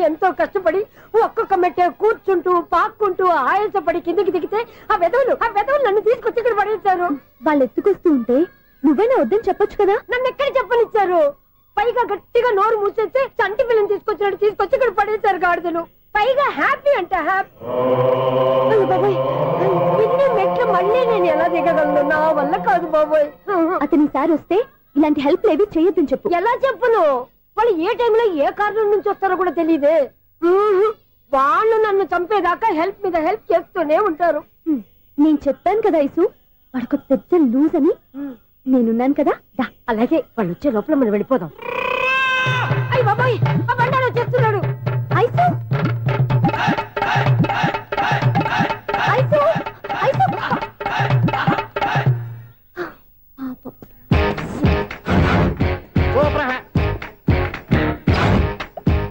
ఎంతో కష్టపడి ఒక్కొక్క మెట్టే కూర్చుంటూ పాక్కుంటూ ఆయాసపడి కిందకి దిగితే ఆ వెధవులు నన్ను తీసుకొచ్చి ఇక్కడ పడేశారు. వాళ్ళు ఎత్తుకొస్తూ ఉంటే నువ్వేనా వద్దని చెప్పొచ్చు కదా. నన్ను ఎక్కడ చెప్పనిచ్చారు? పైగా గట్టిగా నోరు మూసేస్తే చంటి పిల్లని తీసుకొచ్చి ఇక్కడ పడేశారు గాడిదలు. పైగా హ్యాపీ అంట హ్యాపీ. బాబాయ్ ఇన్ని మెట్లు మళ్ళీ నేను ఎలా దిగగలను? నా వల్ల కాదు బాబాయ్. అతని సారి వస్తే ఇలాంటి హెల్ప్ లేవి చేయొద్దని చెప్పు. ఎలా చెప్పును? వాళ్ళు ఏ టైంలో ఏ కారణం నుంచి వస్తారో కూడా తెలియదే. వాళ్ళు నన్ను చంపేదాకా హెల్ప్ మీద హెల్ప్ చేస్తూనే ఉంటారు. నేను చెప్పాను కదా ఐసు, వాడికి పెద్ద లూజ్ అని. నేనున్నాను కదా. అలాగే వాళ్ళు వచ్చే లోపల మనం వెళ్ళిపోదాం. అయ్య బాబాయ్, ఆ బండారు వచ్చేస్తున్నాడు. ఐసు ఐసు ఐసు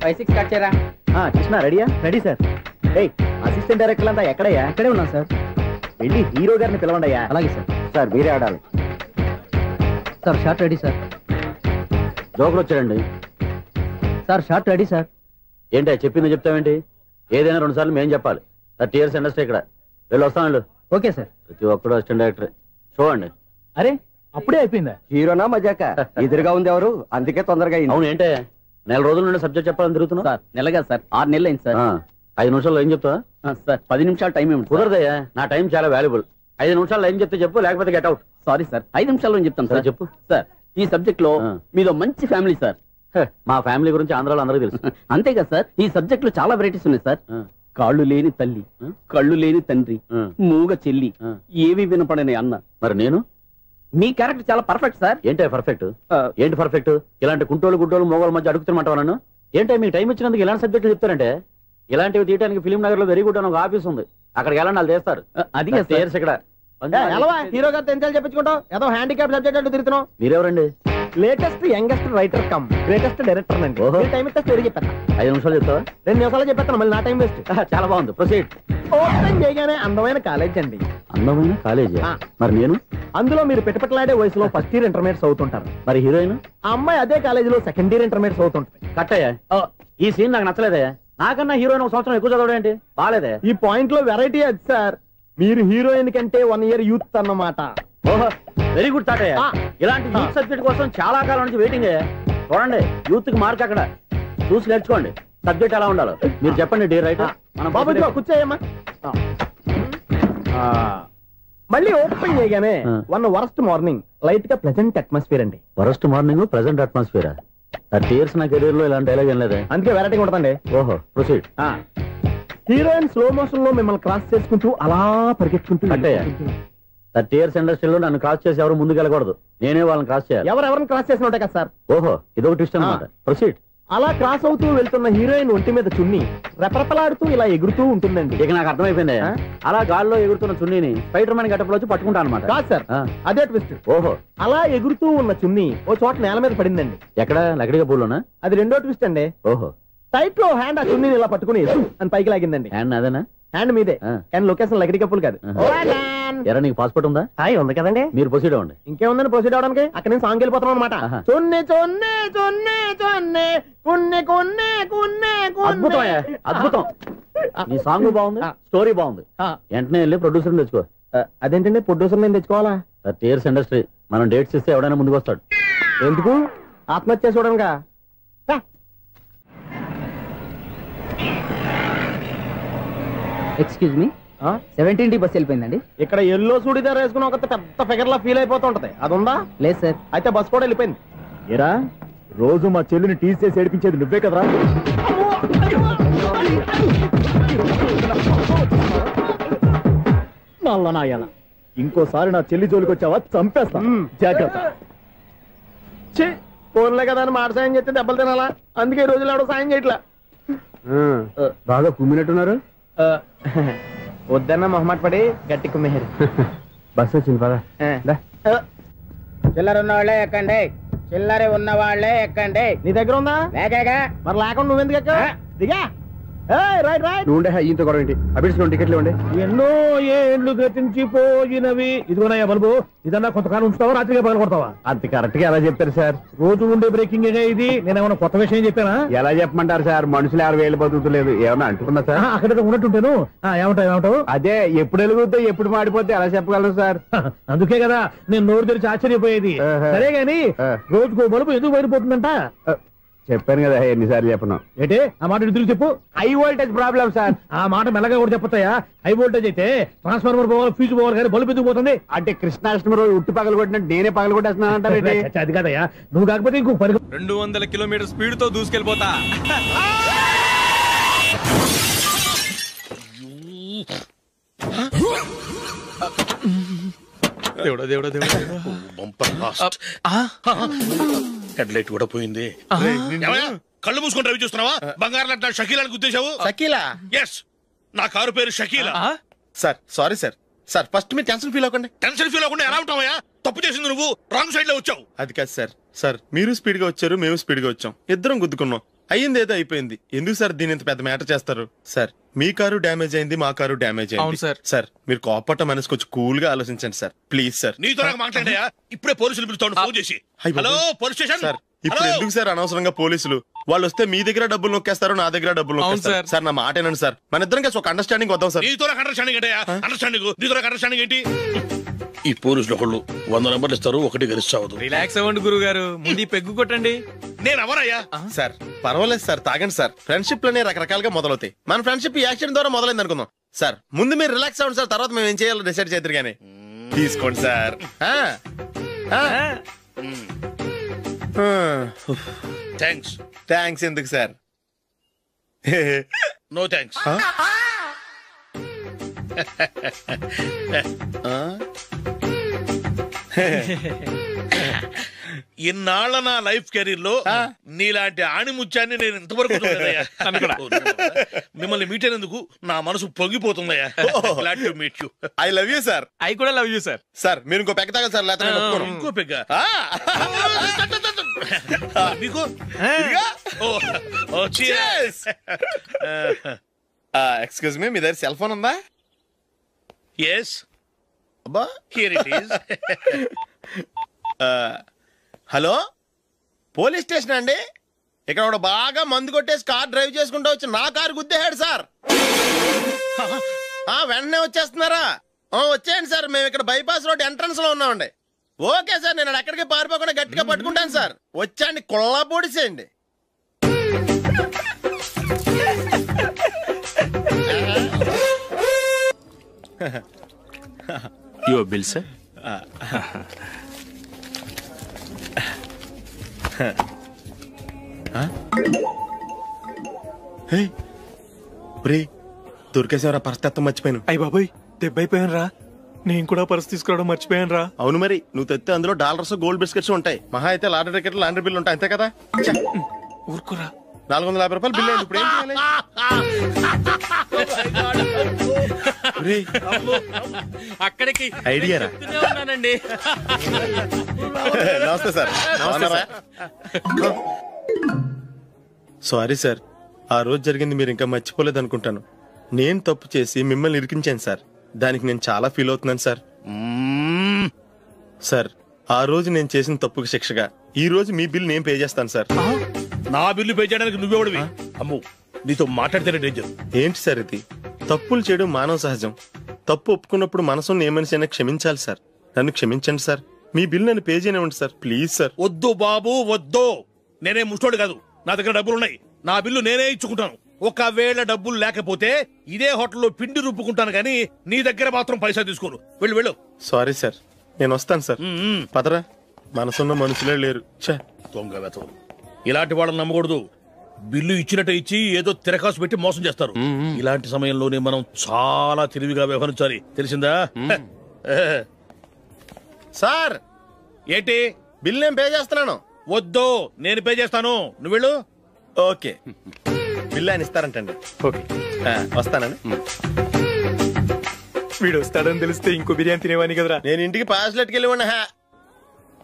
5-6 స్టార్ట్ చేయరా. కృష్ణ రెడీయా? Ready sir. అసిస్టెంట్ డైరెక్టర్ అంతా ఎక్కడయ్యా? ఇక్కడే ఉన్నాం సార్. వెళ్ళి హీరో గారిని పిలవండి అయ్యా. అలాగే సార్. సార్ మీరే ఆడాలి సార్. Short ready sir. జోకులు వచ్చారండి సార్. Short ready sir. ఏంటి చెప్పింది చెప్తావేంటి? ఏదైనా 2 సార్లు మేము చెప్పాలి. 30 years ఇండస్ట్రీ ఇక్కడ. వెళ్ళి వస్తాను. Okay sir. ప్రతి ఒక్కడు అసిస్టెంట్ డైరెక్టర్. చూడండి. అరే అప్పుడే అయిపోయిందా? హీరోనా మజాక? ఎదురుగా ఉంది ఎవరు, అందుకే తొందరగా. అవును ఏంటే 4 రోజుల నుండి సబ్జెక్ట్ చెప్పాలని తిరుగుతున్నా సార్. నెలగా సార్, 6 నెలలు అయింది సార్. 5 నిమిషాల్లో ఏం చెప్తా సార్? 10 నిమిషాలు టైం ఏమి కుదరదయ్యా. నా టైం చాలా వాల్యుబుల్. 5 నిమిషాల్లో ఏం చెప్తే చెప్పు, లేకపోతే గెట్ అవుట్. సారీ సార్, 5 నిమిషాల్లో చెప్తాను సార్. చెప్పు సార్. ఈ సబ్జెక్ట్ లో మీదో మంచి ఫ్యామిలీ సార్. మా ఫ్యామిలీ గురించి ఆంధ్రాలో అందరికీ తెలుసు. అంతేగా సార్, ఈ సబ్జెక్ట్ లో చాలా వెరైటీస్ ఉన్నాయి సార్. కాళ్ళు లేని తల్లి, కళ్ళు లేని తండ్రి, మూగ చెల్లి, ఏవి వినపడని అన్న. మరి నేను మీ క్యారెక్టర్ చాలా పర్ఫెక్ట్ సార్. ఏంటి పర్ఫెక్ట్? ఏంటి పర్ఫెక్ట్? ఇలాంటి కుంటోలు గుడ్డోలు మోగోల మధ్య అడుగుతున్నమాట నన్ను. ఏంటో మీకు టైం ఇచ్చినందుకు ఇలాంటి సబ్జెక్టులు చెప్తారంటే, ఇలాంటివి తీయడానికి ఫిలిం నగర్ లో వెరీ గుడ్ అని ఒక ఆఫీస్ ఉంది. అక్కడికి వెళ్ళండి, వాళ్ళు చేస్తారు. అది ఇక్కడ హీరో గారితో ఎంత చెప్పించుకుంటావు? ఏదో హ్యాండిక్యాప్ సబ్జెక్ట్ అంటూ తిరుగుతున్నావు. మీరెవరండి? Latest youngest writer cum greatest director అండి. టైం ఇస్తే స్టోరీ చెప్పాను. 5 నిమిషాలు చెప్తావా? 2 నిమిషాలు చెప్పేస్తాను, మళ్ళీ నా టైం వేస్ట్. చాలా బాగుంది, ప్రొసీడ్. ఓపెన్ చేయగానే అందమైన కాలేజ్ అండి. అందమైన కాలేజ్? మరి నేను అందులో మీరు పెట్టుపట్లాడే వయసులో ఫస్ట్ ఇయర్ ఇంటర్మీడియట్స్ అవుతుంటారు. మరి హీరోయిన్? ఆ అమ్మాయి అదే కాలేజీలో సెకండ్ ఇయర్ ఇంటర్మీడియట్స్ అవుతుంటాయి. కట్టయ్యా, ఈ సీన్ నాకు నచ్చలేదయ్యా. నాకన్నా హీరోయిన్ 1 సంవత్సరం ఎక్కువ చదవడం ఏంటి? బాగాలేదే. ఈ పాయింట్ లో వెరైటీ అది సార్. మీరు హీరోయిన్ కంటే 1 year యూత్ అన్నమాట. ఓహో, వెరీ గుడ్ థాట్ అయ్యా. ఇలాంటి యూత్ సబ్జెక్ట్ కోసం చాలా కాలం నుంచి వెయిటింగ్ అయ్యా. చూడండి, యూత్ కి మార్క్ అక్కడ చూసి నేర్చుకోండి. సబ్జెక్ట్ ఎలా ఉండాలో మీరు చెప్పండి డియర్ రైటర్. కూర్చోయమ్మా. మళ్ళీ ఓపెన్ చేయగానే 1 వరస్ట్ మార్నింగ్, లైట్ గా ప్లెజెంట్ అట్మాస్ఫియర్ అండి. Worst morning, pleasant atmosphere. 30 years నా కెరీర్ లో ఇలాంటి డైలాగ్ ఏం లేదే. అందుకే వెరైటీ ఉంటుందండి. ఓహో, ప్రొసీడ్. హీరోయిన్ స్లో మోషన్ లో మిమ్మల్ని క్రాస్ చేసుకుంటూ అలా పరిగెత్తుకుంటూ. 30 years ఇండస్ట్రీలో నన్ను క్రాస్ చేసి ఎవరు ముందుకు వెళ్ళకూడదు, నేనే వాళ్ళని క్రాస్ చేయాలి. ఎవరెవరిని క్రాస్ చేసిన ఉంటాయి కదా సార్. ఓహో, ఇదొక ట్విస్ట్ అన్నమాట. ప్రొసీడ్. అలా క్రాస్ అవుతూ వెళ్తున్న హీరోయిన్ ఒంటి మీద చున్ని రెపరెపలాడుతూ ఇలా ఎగురుతూ ఉంటుందండి. ఇక నాకు అర్థమైపోయింది. అలా గాల్లో ఎగురుతున్న చున్నీని స్పైడర్ మ్యాన్ గెటప్ లో వచ్చి పట్టుకుంటా అనమాట. కాదు సార్, అదే ట్విస్ట్. ఓహో, అలా ఎగురుతూ ఉన్న చున్ని ఓ చోట నేల మీద పడిందండి. ఎక్కడ? లకడిగా పూలోనా? అది రెండో ట్విస్ట్ అండి. ఓహో, టైట్ లో హ్యాండ్ ఆ చున్నీని ఇలా పట్టుకుని అని పైకి లాగిందండి. హ్యాండ్ అదేనా? హ్యాండ్ మీదే, కానీ లొకేషన్ లకడి కప్పులు కాదు. ఎరా, నీకు పాస్పోర్ట్ ఉందా? ఉంది కదండి. మీరు ప్రొసీడ్ అవ్వండి. ఇంకేముందని ప్రొసీడ్ అవడానికి? అక్కడ నేను సాంగ్ వెళ్ళిపోతున్నాం అనమాట. చున్నే చున్నే చున్నే చున్నే కున్నే కున్నే కున్నే. అద్భుతం, అద్భుతం. నీ సాంగ్ బాగుంది, స్టోరీ బాగుంది. వెంటనే వెళ్ళి ప్రొడ్యూసర్ తెచ్చుకో. అదేంటండి ప్రొడ్యూసర్ నేను తెచ్చుకోవాలా? 30 years ఇండస్ట్రీ, మనం డేట్స్ ఇస్తే ఎవడైనా ముందుకు వస్తాడు. ఎందుకు? ఆత్మహత్య చూడనుగా. Excuse me, 17D bus వెళ్ళిపోయిందండి. ఇక్కడ ఎల్లో చూడిదార్ వేసుకుని ఒక పెద్ద ఫిగర్ లా ఫీల్ అయిపోతుంటది, అది ఉందా? లేదు సార్. అయితే బస్ కూడా వెళ్ళిపోయింది. ఏరా, రోజు మా చెల్లిని టీస్ చేసి ఏడిపించేది నువ్వే కదరా? నాయన, ఇంకోసారి నా చెల్లి జోలికి వచ్చావా చంపేస్తా, జాగ్రత్త. ఫోన్లే కదా అని మాట సాయం చేస్తే దెబ్బలు తినాలా? అందుకే ఈ రోజులు ఎవడో సాయం చేయట్లా. బాగా కుమ్మినట్టున్నారు. వద్దన్న మొహమాట పడి గట్టి కుమ్మేరు. బస్సు వచ్చింది పద. చిల్లర ఉన్న వాళ్ళే ఎక్కండి, చిల్లర ఉన్న వాళ్ళే ఎక్కండి. నీ దగ్గర ఉందా? లేకగా మరి లేకుండా నువ్వెందుకు ఎక్కావు? దిగా. Right right. నువ్వు ఉండే ఈయంతో గొడవ ఏంటి? అభిడ్స్ టికెట్లు ఇవ్వండి. ఎన్నో ఏండ్లు గతించిపోయినవి. ఇదిగోనయ్యా బల్బు, ఇదన్నా కొంతకాలం ఉంచుతావా, రాత్రిగా పగల కొడతావా? అంత కరెక్ట్ గా ఎలా చెప్తారు సార్? రోజు ఉండే బ్రేకింగ్ ఇది. నేనేమన్నా కొత్త విషయం చెప్పానా? ఎలా చెప్పమంటారు సార్? మనుషులు 60,000 బతుకుతలేదు. ఏమన్నా అంటున్నా సార్? అక్కడ ఉన్నట్టుంటాను. ఏమంటావు? అదే ఎప్పుడు వెలుగుద్దో ఎప్పుడు మాడిపోతే ఎలా చెప్పగలరు సార్? అందుకే కదా నేను నోరు తెరిచి ఆశ్చర్యపోయేది. సరే గాని రోజుకో బల్బు ఎందుకు బయటపోతుందంట? చెప్పాను కదా ఎన్నిసార్లు చెప్పను. ఏంటి ఆ మాట ఎదురు చెప్పు. High voltage problem sir. ఆ మాట మెల్లగా కూడా చెప్పతాయా? హై వోల్టేజ్ అయితే ట్రాన్స్ఫార్మర్ పోవాలి, ఫ్యూజ్ పోవాలి, కానీ బల్బు ఎందుకు పోతుంది? అంటే కృష్ణాష్టమి రోజు ఉట్టి పగలు కొట్టినట్టు నేనే పగలు కొట్టేస్తున్నాను అంటారు. అది కాదయ్యా, నువ్వు కాకపోతే ఇంకో 200 కిలోమీటర్ స్పీడ్ తో దూసుకెళ్ళిపోతా. దేవుడా దేవుడా దేవుడా. హెడ్ లైట్ కూడా పోయింది. కళ్ళు మూసుకొని రవి చూస్తున్నావా? బంగారం లాంటి షకీలాని గుర్తించావు? షకీలా? ఎస్, నా కారు పేరు Shakeela. Sir sorry sir. Sir first మీరు టెన్షన్ ఫీల్ అవ్వకండి. టెన్షన్ ఫీల్ అవ్వకుండా ఎలా ఉంటావా? తప్పు చేసింది నువ్వు, రాంగ్ సైడ్ లో వచ్చావు. అది కాదు సార్. సార్ మీరు స్పీడ్ గా వచ్చారు, మేము స్పీడ్ గా వచ్చాం, ఇద్దరం గుద్దుకున్నాం. అయ్యింది ఏదో అయిపోయింది. ఎందుకు సార్ దీని ఇంత పెద్ద మ్యాటర్ చేస్తారు? సార్ మీ కారు డ్యామేజ్ అయింది, మా కారు డ్యామేజ్ అయింది. సార్ మీరు కోపట్ట మనసు కొంచెం కూల్ గా ఆలోచించండి సార్, ప్లీజ్ సార్. నీతో నాకు మాట్లాడాయా? ఇప్పుడే పోలీసులు పిలుస్తాను, ఫోన్ చేసి. Hello police station. సార్ ఇప్పుడు ఎందుకు సార్ అనవసరంగా పోలీసులు? వాళ్ళు వస్తే మీ దగ్గర డబ్బులు నొక్కేస్తారు, నా దగ్గర డబ్బులు నొక్కేస్తారు. సార్ నా మాట ఏనండి సార్, మన ఇద్దరం కలిసి ఒక అండర్స్టాండింగ్ వద్దాం సార్. నీతో నాకు అండర్స్టాండింగ్ ఏంటయ్యా? అండర్స్టాండింగ్ నీతో నాకు అండర్స్టాండింగ్ ఏంటి? ఈ పోలీసులు ఒకళ్ళు 100 నెంబర్లు ఇస్తారు, ఒకటి గెలుస్తావదు. రిలాక్స్ అవ్వండి గురువు గారు, ముందు పెగ్గు కొట్టండి. నేను ఎవరయ్యా? సార్ పర్వాలేదు సార్, తాగండి సార్. ఫ్రెండ్షిప్ లోనే రకరకాలుగా మొదలవుతాయి. మన ఫ్రెండ్షిప్ ఈ యాక్సిడెంట్ ద్వారా మొదలైంది అనుకుందాం. సార్ ముందు మీరు రిలాక్స్ అవ్వండి సార్, తర్వాత మేము ఏం చేయాలో డిసైడ్ చేద్దరు కానీ. తీసుకోండి సార్. థ్యాంక్స్. థ్యాంక్స్ ఎందుకు సార్? No thanks. ఇన్నాళ్ళ నా లైఫ్ కెరీర్ లో నీలాంటి ఆణిముత్యాన్ని నేను ఇంతవరకు చూడలేదయ్యా. మిమ్మల్ని మీట్ అయినందుకు నా మనసు పొంగిపోతుందయ్యా. Glad to meet you. I love you sir. I కూడా లవ్ యూ సార్. సార్ మీరు ఇంకో పెగ్గ తాగాలి సార్, లేకపోతే ఇంకో పెగ్గ. మీకు ఎక్స్క్యూజ్ మీ, మీ దగ్గర సెల్ ఫోన్ ఉందా? ఎస్. అబ్బా here it is. Hello police station అండి. ఇక్కడ ఒక బాగా మందు కొట్టేసి కార్ డ్రైవ్ చేసుకుంటూ వచ్చి నా కారు గుద్దేశాడు సార్. వెంటనే వచ్చేస్తున్నారా? వచ్చేయండి సార్, మేము ఇక్కడ బైపాస్ రోడ్ ఎంట్రన్స్ లో ఉన్నామండి. ఓకే సార్, నేను ఎక్కడికి పారిపోకుండా గట్టిగా పట్టుకుంటాను సార్. వచ్చాండి, కుళ్ళా పొడిసేయండి. Your bill sir. దొరికేసేవరా? పరిస్థితి మర్చిపోయాను. అయ్య బాబాయ్ దెబ్బైపోయాను రా. నేను కూడా పర్స్ తీసుకురావడం మర్చిపోయాను రా. అవును మరి, నువ్వు తెస్తే అందులో డాలర్స్ గోల్డ్ బిస్కెట్స్ ఉంటాయి. మహా అయితే లాటరీ టికెట్ లాండ్రీ బిల్లు ఉంటాయి, అంతే కదా? ఊరుకురా. 450 రూపాయలు బిల్లు అయింది. ఇప్పుడు ఏం చేయాలి? అక్కడికి ఐడియా ఉన్నానండి. నమస్తే సార్. సారీ సార్, ఆ రోజు జరిగింది మీరు ఇంకా మర్చిపోలేదు అనుకుంటాను. నేను తప్పు చేసి మిమ్మల్ని ఇరికించాను సార్, దానికి నేను చాలా ఫీల్ అవుతున్నాను సార్. సార్ ఆ రోజు నేను చేసిన తప్పుకి శిక్షగా ఈ రోజు మీ బిల్ నేను పే చేస్తాను సార్. నా బిల్లు పే చేయడానికి నువ్వెవడివి? అమ్మో, నీతో మాట్లాడితేనే డేంజర్. ఏంటి సార్ ఇది? తప్పులు చేయడం మానవ సహజం. తప్పు ఒప్పుకున్నప్పుడు మనసుని ఏ మనిషి అయినా క్షమించాలి సార్. నన్ను క్షమించండి సార్, మీ బిల్ నన్ను పే చేయనివ్వండి సార్, ప్లీజ్ సార్. వద్దు బాబు వద్దు, నేనే ముష్టోడు కాదు, నా దగ్గర డబ్బులు ఉన్నాయి. నా బిల్లు నేనే ఇచ్చుకుంటాను. ఒకవేళ డబ్బులు లేకపోతే ఇదే హోటల్లో పిండి రుబ్బుకుంటాను, కానీ నీ దగ్గర మాత్రం పైసా తీసుకోను. వెళ్ళు వెళ్ళు. సారీ సార్, నేను వస్తాను సార్. పదరా, మనసున్న మనుషులే లేరు. దొంగ వెతవరు, ఇలాంటి వాళ్ళని నమ్మకూడదు. బిల్లు ఇచ్చినట్టు ఇచ్చి ఏదో తిరకాసు పెట్టి మోసం చేస్తారు. ఇలాంటి సమయంలోనే మనం చాలా తెలివిగా వ్యవహరించాలి, తెలిసిందా? సార్ ఏంటి? బిల్ నేను పే చేస్తున్నాను. వద్దు, నేను పే చేస్తాను, నువ్వు వెళ్ళు. ఓకే. బిల్లు ఆయన ఇస్తారంటండి. ఓకే వస్తానండి. వీడు వస్తాడని తెలిస్తే ఇంకో బిర్యానీ తినేవాని కదరా. నేను ఇంటికి పాస్లెట్కి వెళ్ళి ఉన్నా.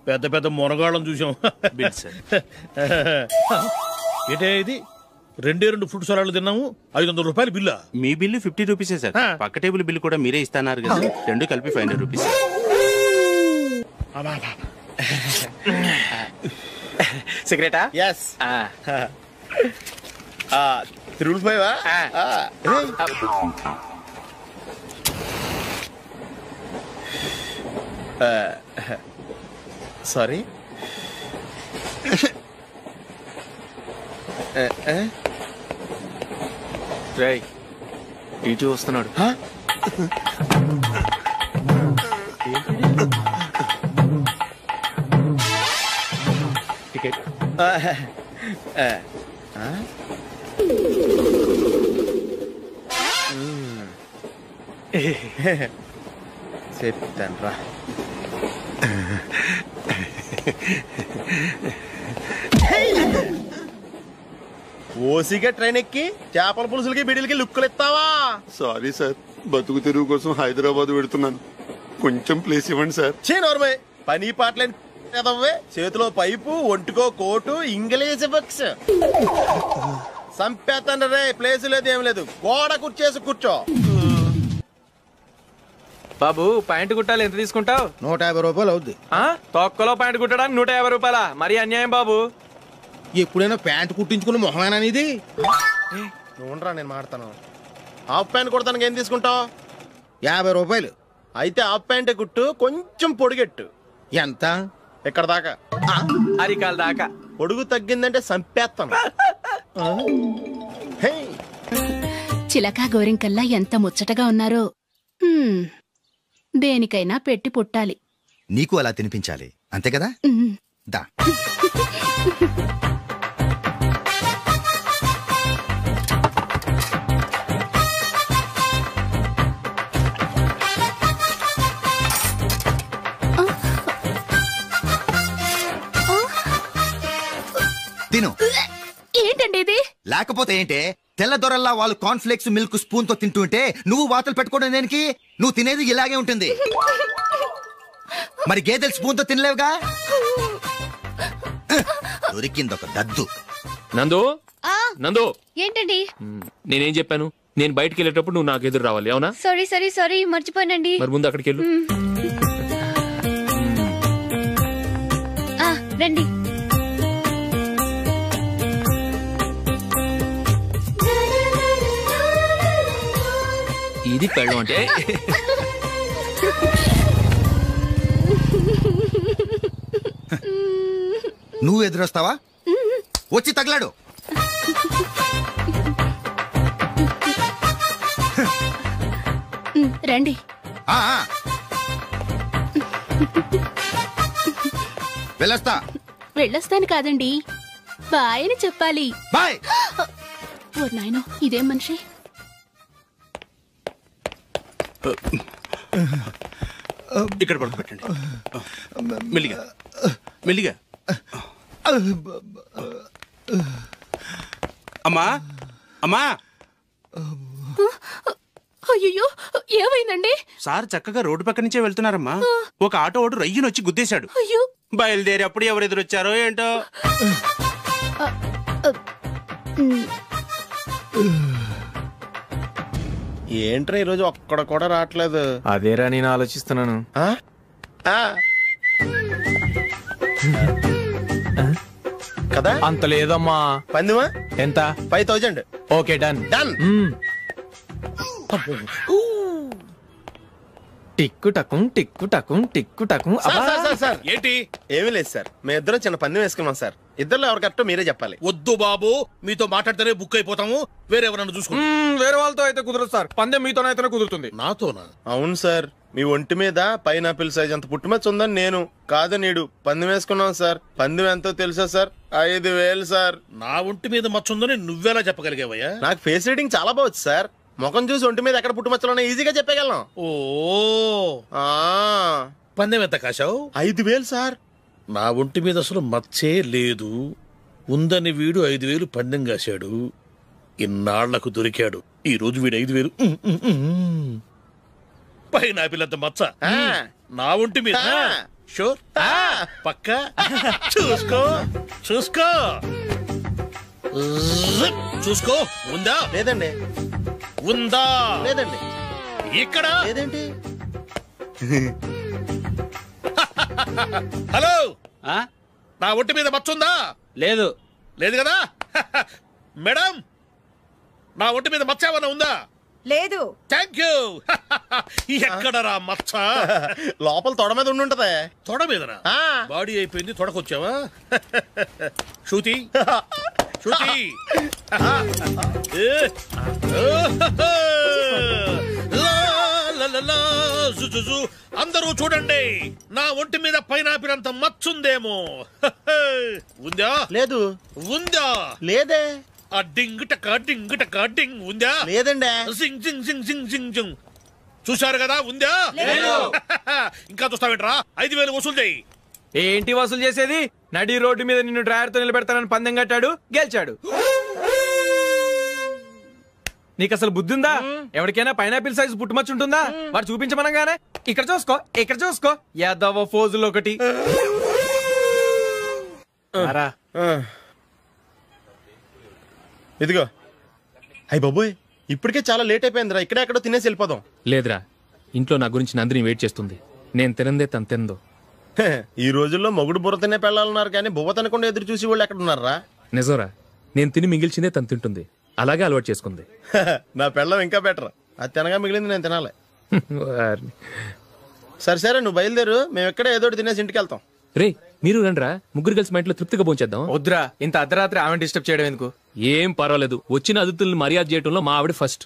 పెద్ద పెద్ద మునగాళ్ళం చూసాం. ఏటే ఇది 2 ఫ్రూట్ సలాడ్లు తిన్నాము, 500 రూపాయలు బిల్లా? మీ బిల్లు 50 రూపీసే సార్. పక్క టేబుల్ బిల్లు కూడా మీరే ఇస్తున్నారు కదా, 2 కలిపి 500 రూపీస్. సిగరెటా? ఎస్. 355 సారీ. రేయ్ ఇటు వస్తున్నాడు. టికెట్. చెప్తాను రా. ఓసిగా ట్రైన్ ఎక్కి చేపల పులుసులకి బిడిలకి లుక్కులు ఇస్తావా? సారీ సార్, బతుకు తెరువు కోసం హైదరాబాద్ పెడుతున్నాను, కొంచెం ప్లేస్ ఇవ్వండి సార్. నోర్మే పని పాటలేని చేతిలో పైపు, ఒంటికో కోటు, ఇంగ్లీష్ బుక్స్. సంపేతండ్రి రే, ప్లేస్ లేదు ఏం లేదు, గోడ కుర్చేసి కూర్చో. బాబు ప్యాంటు కుట్టాలి, ఎంత తీసుకుంటావు? 150 రూపాయలు అవుద్ది. తొక్కలో ప్యాంటు కుట్టడానికి 150 రూపాయల? మరి అన్యాయం బాబు. ఎప్పుడైనా ప్యాంటు కుట్టించుకుని మొహమేనా ఇది? నువ్వురా, నేను మాడతాను. హాఫ్ ప్యాంట్ కుడతానికి ఏం తీసుకుంటావు? 50 రూపాయలు. అయితే హాఫ్ ప్యాంటే కుట్టు, కొంచెం పొడిగెట్టు. ఎంత? ఇక్కడ దాకా, అరికాల దాకా. పొడుగు తగ్గిందంటే సంపేస్తాను. చిలకా గోరింకల్లా ఎంత ముచ్చటగా ఉన్నారో. దేనికైనా పెట్టి పుట్టాలి. నీకు అలా తినిపించాలి, అంతే కదా? దా. తిను. ఏంటండి ఇది? లేకపోతే ఏంటే, తెల్ల దొరల్లా వాళ్ళు కార్న్ఫ్లేక్స్ మిల్క్ స్పూన్ తో తింటుంటే నువ్వు వాతలు పెట్టుకోవడం దేనికి? నువ్వు తినేది ఇలాగే ఉంటుంది. మరి గేదెలు స్పూన్ తో తినలేవుగా. దొరికింది ఒక దద్దు. నందు, నందు, ఏంటండి? నేనేం చెప్పాను? నేను బయటికి వెళ్ళేటప్పుడు నువ్వు నాకు ఎదురు రావాలి, అవునా? సారీ మర్చిపోయానండి. మరి ముందు అక్కడికి వెళ్ళు. రండి. ఇది పెళ్ళం అంటే. నువ్వు ఎదురొస్తావా? వచ్చి తగలాడు. రండి. వెళ్ళొస్తాను కాదండి, బాయ్ అని చెప్పాలి. బాయ్. ఓ నాయనో, ఇదేం మనిషి? ఇక్కడ పడుకోబెట్టండి. మెల్లిగా మెల్లిగా. అమ్మా అమ్మా. అయ్యో, ఏమైందండి? సార్ చక్కగా రోడ్డు పక్క నుంచే వెళ్తున్నారమ్మా. ఒక ఆటో ఓడు రయ్యను వచ్చి గుద్దేశాడు. బయలుదేరి అప్పుడు ఎవరు ఎదురొచ్చారో ఏంటో. ఏంట్రా ఈరోజు ఒక్కడ కూడా రావట్లేదు? అదేరా నేను ఆలోచిస్తున్నాను. కదా అంత లేదమ్మా. పందిమా ఎంత? 5000. Okay, done. టిక్కు టకుం టిక్కు టకుం టిక్కు టకుం. సార్ ఏంటి? ఏమీ లేదు సార్, మేము ఇద్దరు చిన్న పందెం వేసుకున్నాం సార్. ఇద్దరు ఎవరు కరెక్టో మీరే చెప్పాలి. వద్దు బాబు, మీతో మాట్లాడితేనే బుక్ అయిపోతాము. వేరెవరన్నా చూసుకుంటాం. వేరే వాళ్ళతో అయితే కుదరదు సార్, పందెం మీతోనైతేనే కుదురుతుంది. నాతోనా? అవును సార్, మీ ఒంటి మీద పైనాపిల్ సైజ్ అంత పుట్టుమచ్చ ఉందని నేను కాదు నీడు పందెం వేసుకున్నాం సార్. పందెం ఎంతో తెలుసా సార్? 5000 సార్. నా ఒంటి మీద మచ్చ ఉందని నువ్వెలా చెప్పగలిగావయ్యా? నాకు ఫేస్ రీడింగ్ చాలా బాగుంది సార్. ముఖం చూసి ఒంటి మీద ఎక్కడ పుట్టుమచ్చలో ఈజీగా చెప్పగలం. ఓ, పందెం ఎంత కాశావు? 5000 సార్. నా ఒంటి మీద అసలు మచ్చే లేదు. ఉందని వీడు 5000 పందెం కాశాడు. ఇన్నాళ్లకు దొరికాడు. ఈ రోజు వీడు 5,000. పైన పిల్లంత మచ్చ నా ఒంటి మీద. షూర్ పక్క చూసుకో చూసుకో చూసుకో. ఉందా? లేదండి. ఉందా? లేదండి. ఇక్కడ లేదేంటి? హలో, నా ఒంటి మీద మచ్చ ఉందా? లేదు. లేదు కదా? మేడం, నా ఒంటి మీద మచ్చ ఏమన్నా ఉందా? లేదు. Thank you. ఎక్కడరా మచ్చ? లోపల తొడ మీద ఉండుంటదే. తొడ మీదనా? బాడీ అయిపోయింది, తొడకొచ్చావా? శృతి శృతి, అందరూ చూడండి, నా ఒంటి మీద పైనాపిల్ అంత మచ్చుందేమో. ఉందా? లేదు. ఉందా? లేదే. ఆ డింగ్ టక డింగ్ టక డింగ్ ఉందా? లేదండి. జింగ్ జింగ్ జింగ్ జింగ్ జింగ్ జింగ్. చూశారు కదా? ఉందా? ఇంకా చూస్తావేంట్రా? 5,000 వసూలు చేయి. ఏంటి వసూలు చేసేది? నడి రోడ్డు మీద నిన్ను డ్రైవర్ తో నిలబెడతానని పందెం కట్టాడు, గెలిచాడు. నీకు అసలు బుద్ధి ఉందా? ఎవరికైనా పైనాపిల్ సైజు పుట్టుమచ్చు ఉంటుందా? వాడు చూపించమనగానే ఇక్కడ చూసుకో, ఇక్కడ చూసుకో, యాదవ ఫోజులు ఒకటి. ఇదిగో. అయ్య బాబోయ్, ఇప్పటికే చాలా లేట్ అయిపోయిందిరా. ఇక్కడే ఎక్కడో తినేసి వెళ్ళిపోదాం. లేదురా, ఇంట్లో నా గురించి నందిని వెయిట్ చేస్తుంది. నేను తినందే తను తిందో. ఈ రోజుల్లో మొగుడు బుర్ర తినే పెళ్ళాలన్నారు కానీ బువ్వ తినకుండా ఎదురు చూసి వాళ్ళు ఎక్కడ ఉన్నారా? నిజంరా, నేను తిని మిగిల్చిందే తను తింటుంది. అలాగే అలవాటు చేసుకుంది. నా పెళ్ళం ఇంకా బెటర్. అది తినగా మిగిలింది నేను తినాలి. సరే సరే, నువ్వు బయలుదేరు. మేము ఎక్కడ ఏదో తినేసి ఇంటికి వెళ్తాం. రే, మీరు రండిరా, ముగ్గురు కలిసి మా ఇంట్లో తృప్తిగా పోంచేద్దాం. వద్దురా, ఇంత అర్ధరాత్రి ఆమె డిస్టర్బ్ చేయడం ఎందుకు? ఏం పర్వాలేదు, వచ్చిన అతిథుల్ని మర్యాద చేయడంలో మా ఆవిడ ఫస్ట్.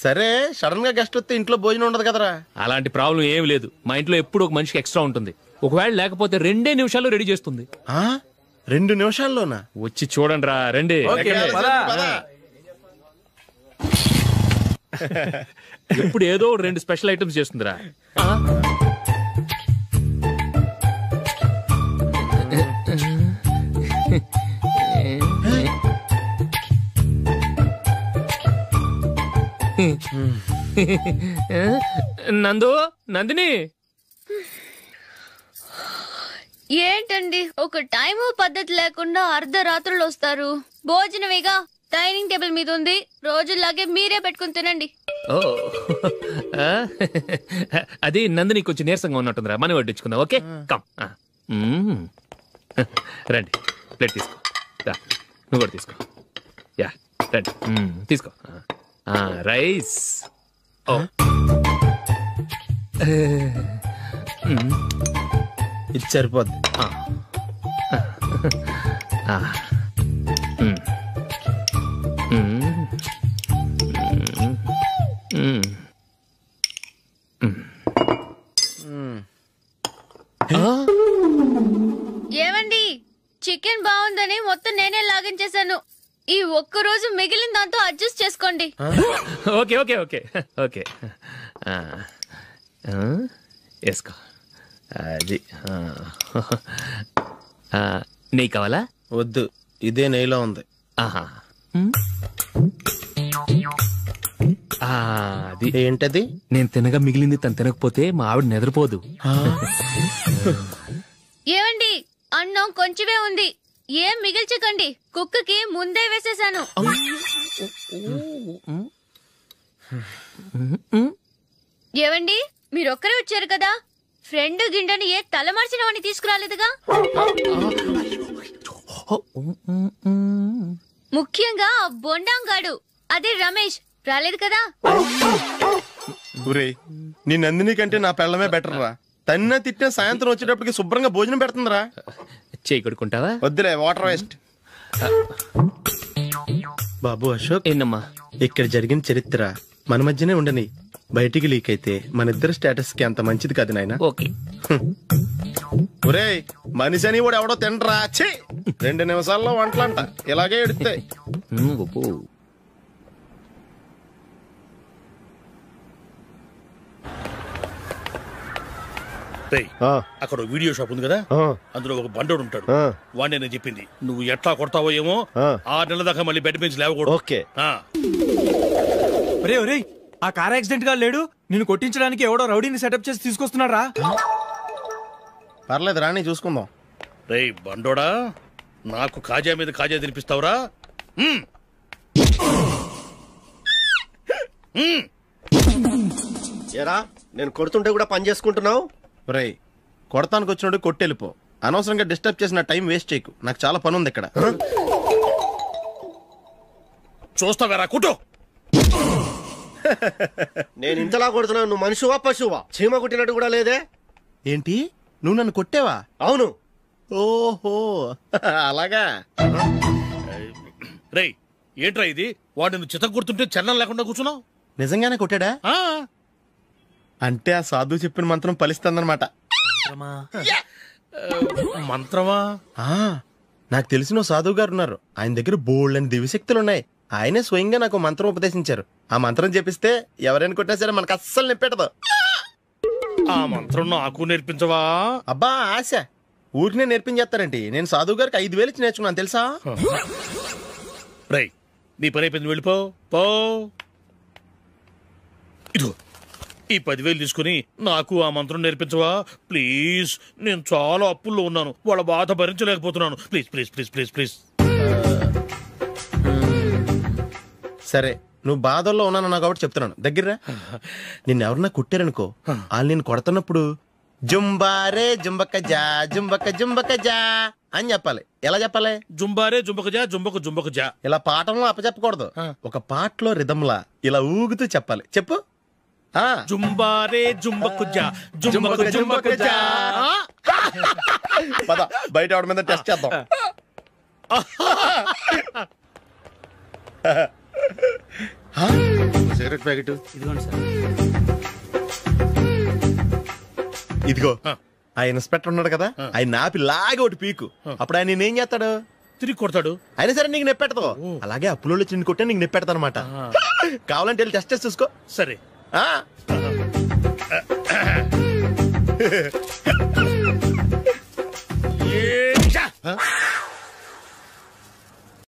సరే, సడన్ గా గెస్ట్ వస్తే ఇంట్లో భోజనం ఉండదు కదరా? అలాంటి ప్రాబ్లం ఏం లేదు. మా ఇంట్లో ఎప్పుడు ఒక మనిషికి ఎక్స్ట్రా ఉంటుంది. ఒకవేళ లేకపోతే 2 నిమిషాల్లో రెడీ చేస్తుంది. 2 నిమిషాల్లోనా? వచ్చి చూడండి రా, రండి. ఇప్పుడు ఏదో 2 స్పెషల్ ఐటమ్స్ చేస్తుందిరా. నందు, నందిని, ఏంటండి ఒక టైము పద్ధతి లేకుండా అర్ధరాత్రులు వస్తారు? భోజనమేగా డైనింగ్ టేబుల్ మీద ఉంది, రోజుల్లాగే మీరే పెట్టుకుని తినండి. ఓ, అది నందిని కొంచెం నీరసంగా ఉన్నట్టుందిరా, మనం వడ్డించుకుందాం. Okay, come. రండి, ప్లేట్ తీసుకో. నువ్వు కూడా తీసుకో. యా, రండి, తీసుకో. రైస్. ఓ, ఇది సరిపోద్ది. ఏమండి, చికెన్ బాగుందని మొత్తం నేనే లాగించేశాను. ఈ ఒక్కరోజు మిగిలిన దాంతో అడ్జస్ట్ చేసుకోండి. ఓకే ఓకే ఓకే ఓకే, వేసుకో. అది నెయ్యి కావాలా? వద్దు, ఇదే నెయ్యిలో ఉంది. ఆహా, అది ఏంటది? నేను తినగా మిగిలింది తను తినకపోతే మా ఆవిడ నిద్రపోదు. ఏమండి, అన్నం కొంచెమే ఉంది, ఏం మిగిల్చకండి. కుక్కకి ముందే వేసేసాను. ఏవండి, మీరొక్కరే వచ్చారు కదా, ఫ్రెండ్ గిండెని ఏ తలమార్చిన వాడిని తీసుకురాలేదుగా? ముఖ్యంగా బొండాంగాడు, అదే రమేష్, రాలేదు కదా? నీ నందిని కంటే నా పెళ్ళమే బెటర్ రా. తన్న తిట్టిన సాయంత్రం వచ్చేటప్పటికి శుభ్రంగా భోజనం పెడుతుందిరా. చేయి కొడుకుంటావా? వద్దులే, వాటర్ వేస్ట్. బాబు అశోక్, ఏంటమ్మా ఇక్కడ జరిగిన చరిత్ర మన మధ్యనే ఉండని, బయటికి లీక్ అయితే మన ఇద్దరు స్టేటస్ కి అంత మంచిది కాదు నాయన. ఓకే. ఒరేయ్, మనిషి అని కూడా ఎవడో తినరా. 2 నిమిషాల్లో వంటలంట, ఇలాగే ఎడితే. అక్కడ వీడియో షాప్ ఉంది కదా, అందులో ఒక బండోడు ఉంటాడు. వాడిని నేను చెప్పింది నువ్వు ఎట్లా కొడతావో ఏమో, 6 నెలల దాకా మళ్ళీ బెడ్ బెంచ్ లేవకూడదు. ఓకే. ఆ కార్ యాక్సిడెంట్ గా లేడు, నిన్ను కొట్టించడానికి ఎవడో రౌడీని సెటప్ చేసి తీసుకొస్తున్నాడు రా. పర్లేదు రాని చూసుకుందాం. రేయ్ బండోడా, నాకు కాజా మీద కాజా తినిపిస్తావురా? ఏరా నేను కొడుతుంటే కూడా పని చేసుకుంటున్నావు? రేయ్ కొడతానికి వచ్చినోడు కొట్టెళ్ళిపో, అనవసరంగా డిస్టర్బ్ చేసిన టైం వేస్ట్ చేయకు, నాకు చాలా పని ఉంది ఇక్కడ. చూస్తావేరా కుట్టు. నేను ఇంతలా కొడుతున్నావు, నువ్వు మనుషువా పశువా? చీమ కొట్టినట్టు కూడా లేదే. ఏంటి నువ్వు నన్ను కొట్టేవా? అవును. ఓహో అలాగా. రేయ్ ఏంట్రా ఇది, వాడు నువ్వు చిత్త కొడుతుంటే చలనం లేకుండా కూర్చున్నావు? నిజంగానే కొట్టాడా? అంటే ఆ సాధువు చెప్పిన మంత్రం ఫలిస్తుందన్నమాట. మంత్రమా? నాకు తెలిసిన సాధువు గారు ఉన్నారు, ఆయన దగ్గర బోల్డ్ అని దివ్యశక్తులు ఉన్నాయి. ఆయనే స్వయంగా నాకు మంత్రం ఉపదేశించారు. ఆ మంత్రం చెప్పిస్తే ఎవరైనా కొట్టినా సరే మనకు అస్సలు నిప్పెట్టదు. ఆ మంత్రం నాకు నేర్పించవా? అబ్బా ఆశ, ఊరినే నేర్పించేస్తారండి. నేను సాధువు గారికి 5,000 ఇచ్చి నేర్చుకున్నాను తెలుసా? రై నీ పని అయిపోయింది, వెళ్ళిపో పో. ఇదిగో ఈ 10,000 తీసుకుని నాకు ఆ మంత్రం నేర్పించవా ప్లీజ్? నేను చాలా అప్పుల్లో ఉన్నాను, వాళ్ళ బాధ భరించలేకపోతున్నాను. Please please please please please. సరే నువ్వు బాధల్లో ఉన్నాను నాకు కాబట్టి చెప్తున్నాను, దగ్గర నిన్ను ఎవరన్నా కొట్టారనుకో, వాళ్ళు నేను కొడుతున్నప్పుడు జుంబారే జుంబక జా జుంబక జుంబక జా అని చెప్పాలి. ఎలా చెప్పాలి? జుంబారే జుంబక జా జుంబక జుంబక జా. ఇలా పాఠంలో అప్పచెప్పకూడదు, ఒక పాటలో రిధంలా ఇలా ఊగుతూ చెప్పాలి. చెప్పు. జుంబారే జుంబకు జా జుంబకు జుంబకు జా. పద బయట ఆవిడ మీద టెస్ట్ చేద్దాం. సిగరెట్ ప్యాకెట్ ఇదిగో. ఆ ఇన్స్పెక్టర్ ఉన్నాడు కదా, ఆయన ఆపి లాగా ఒకటి పీకు. అప్పుడు ఆయన నేనేం చేస్తాడు? తిరిగి కొడతాడు. అయినా సరే నీకు నెప్పెడతావు. అలాగే అప్పులో చిన్న కొట్టే నీకు నెప్పెడతా అనమాట. కావాలంటే వెళ్ళి టెస్ట్ చేసి చూసుకో. సరే.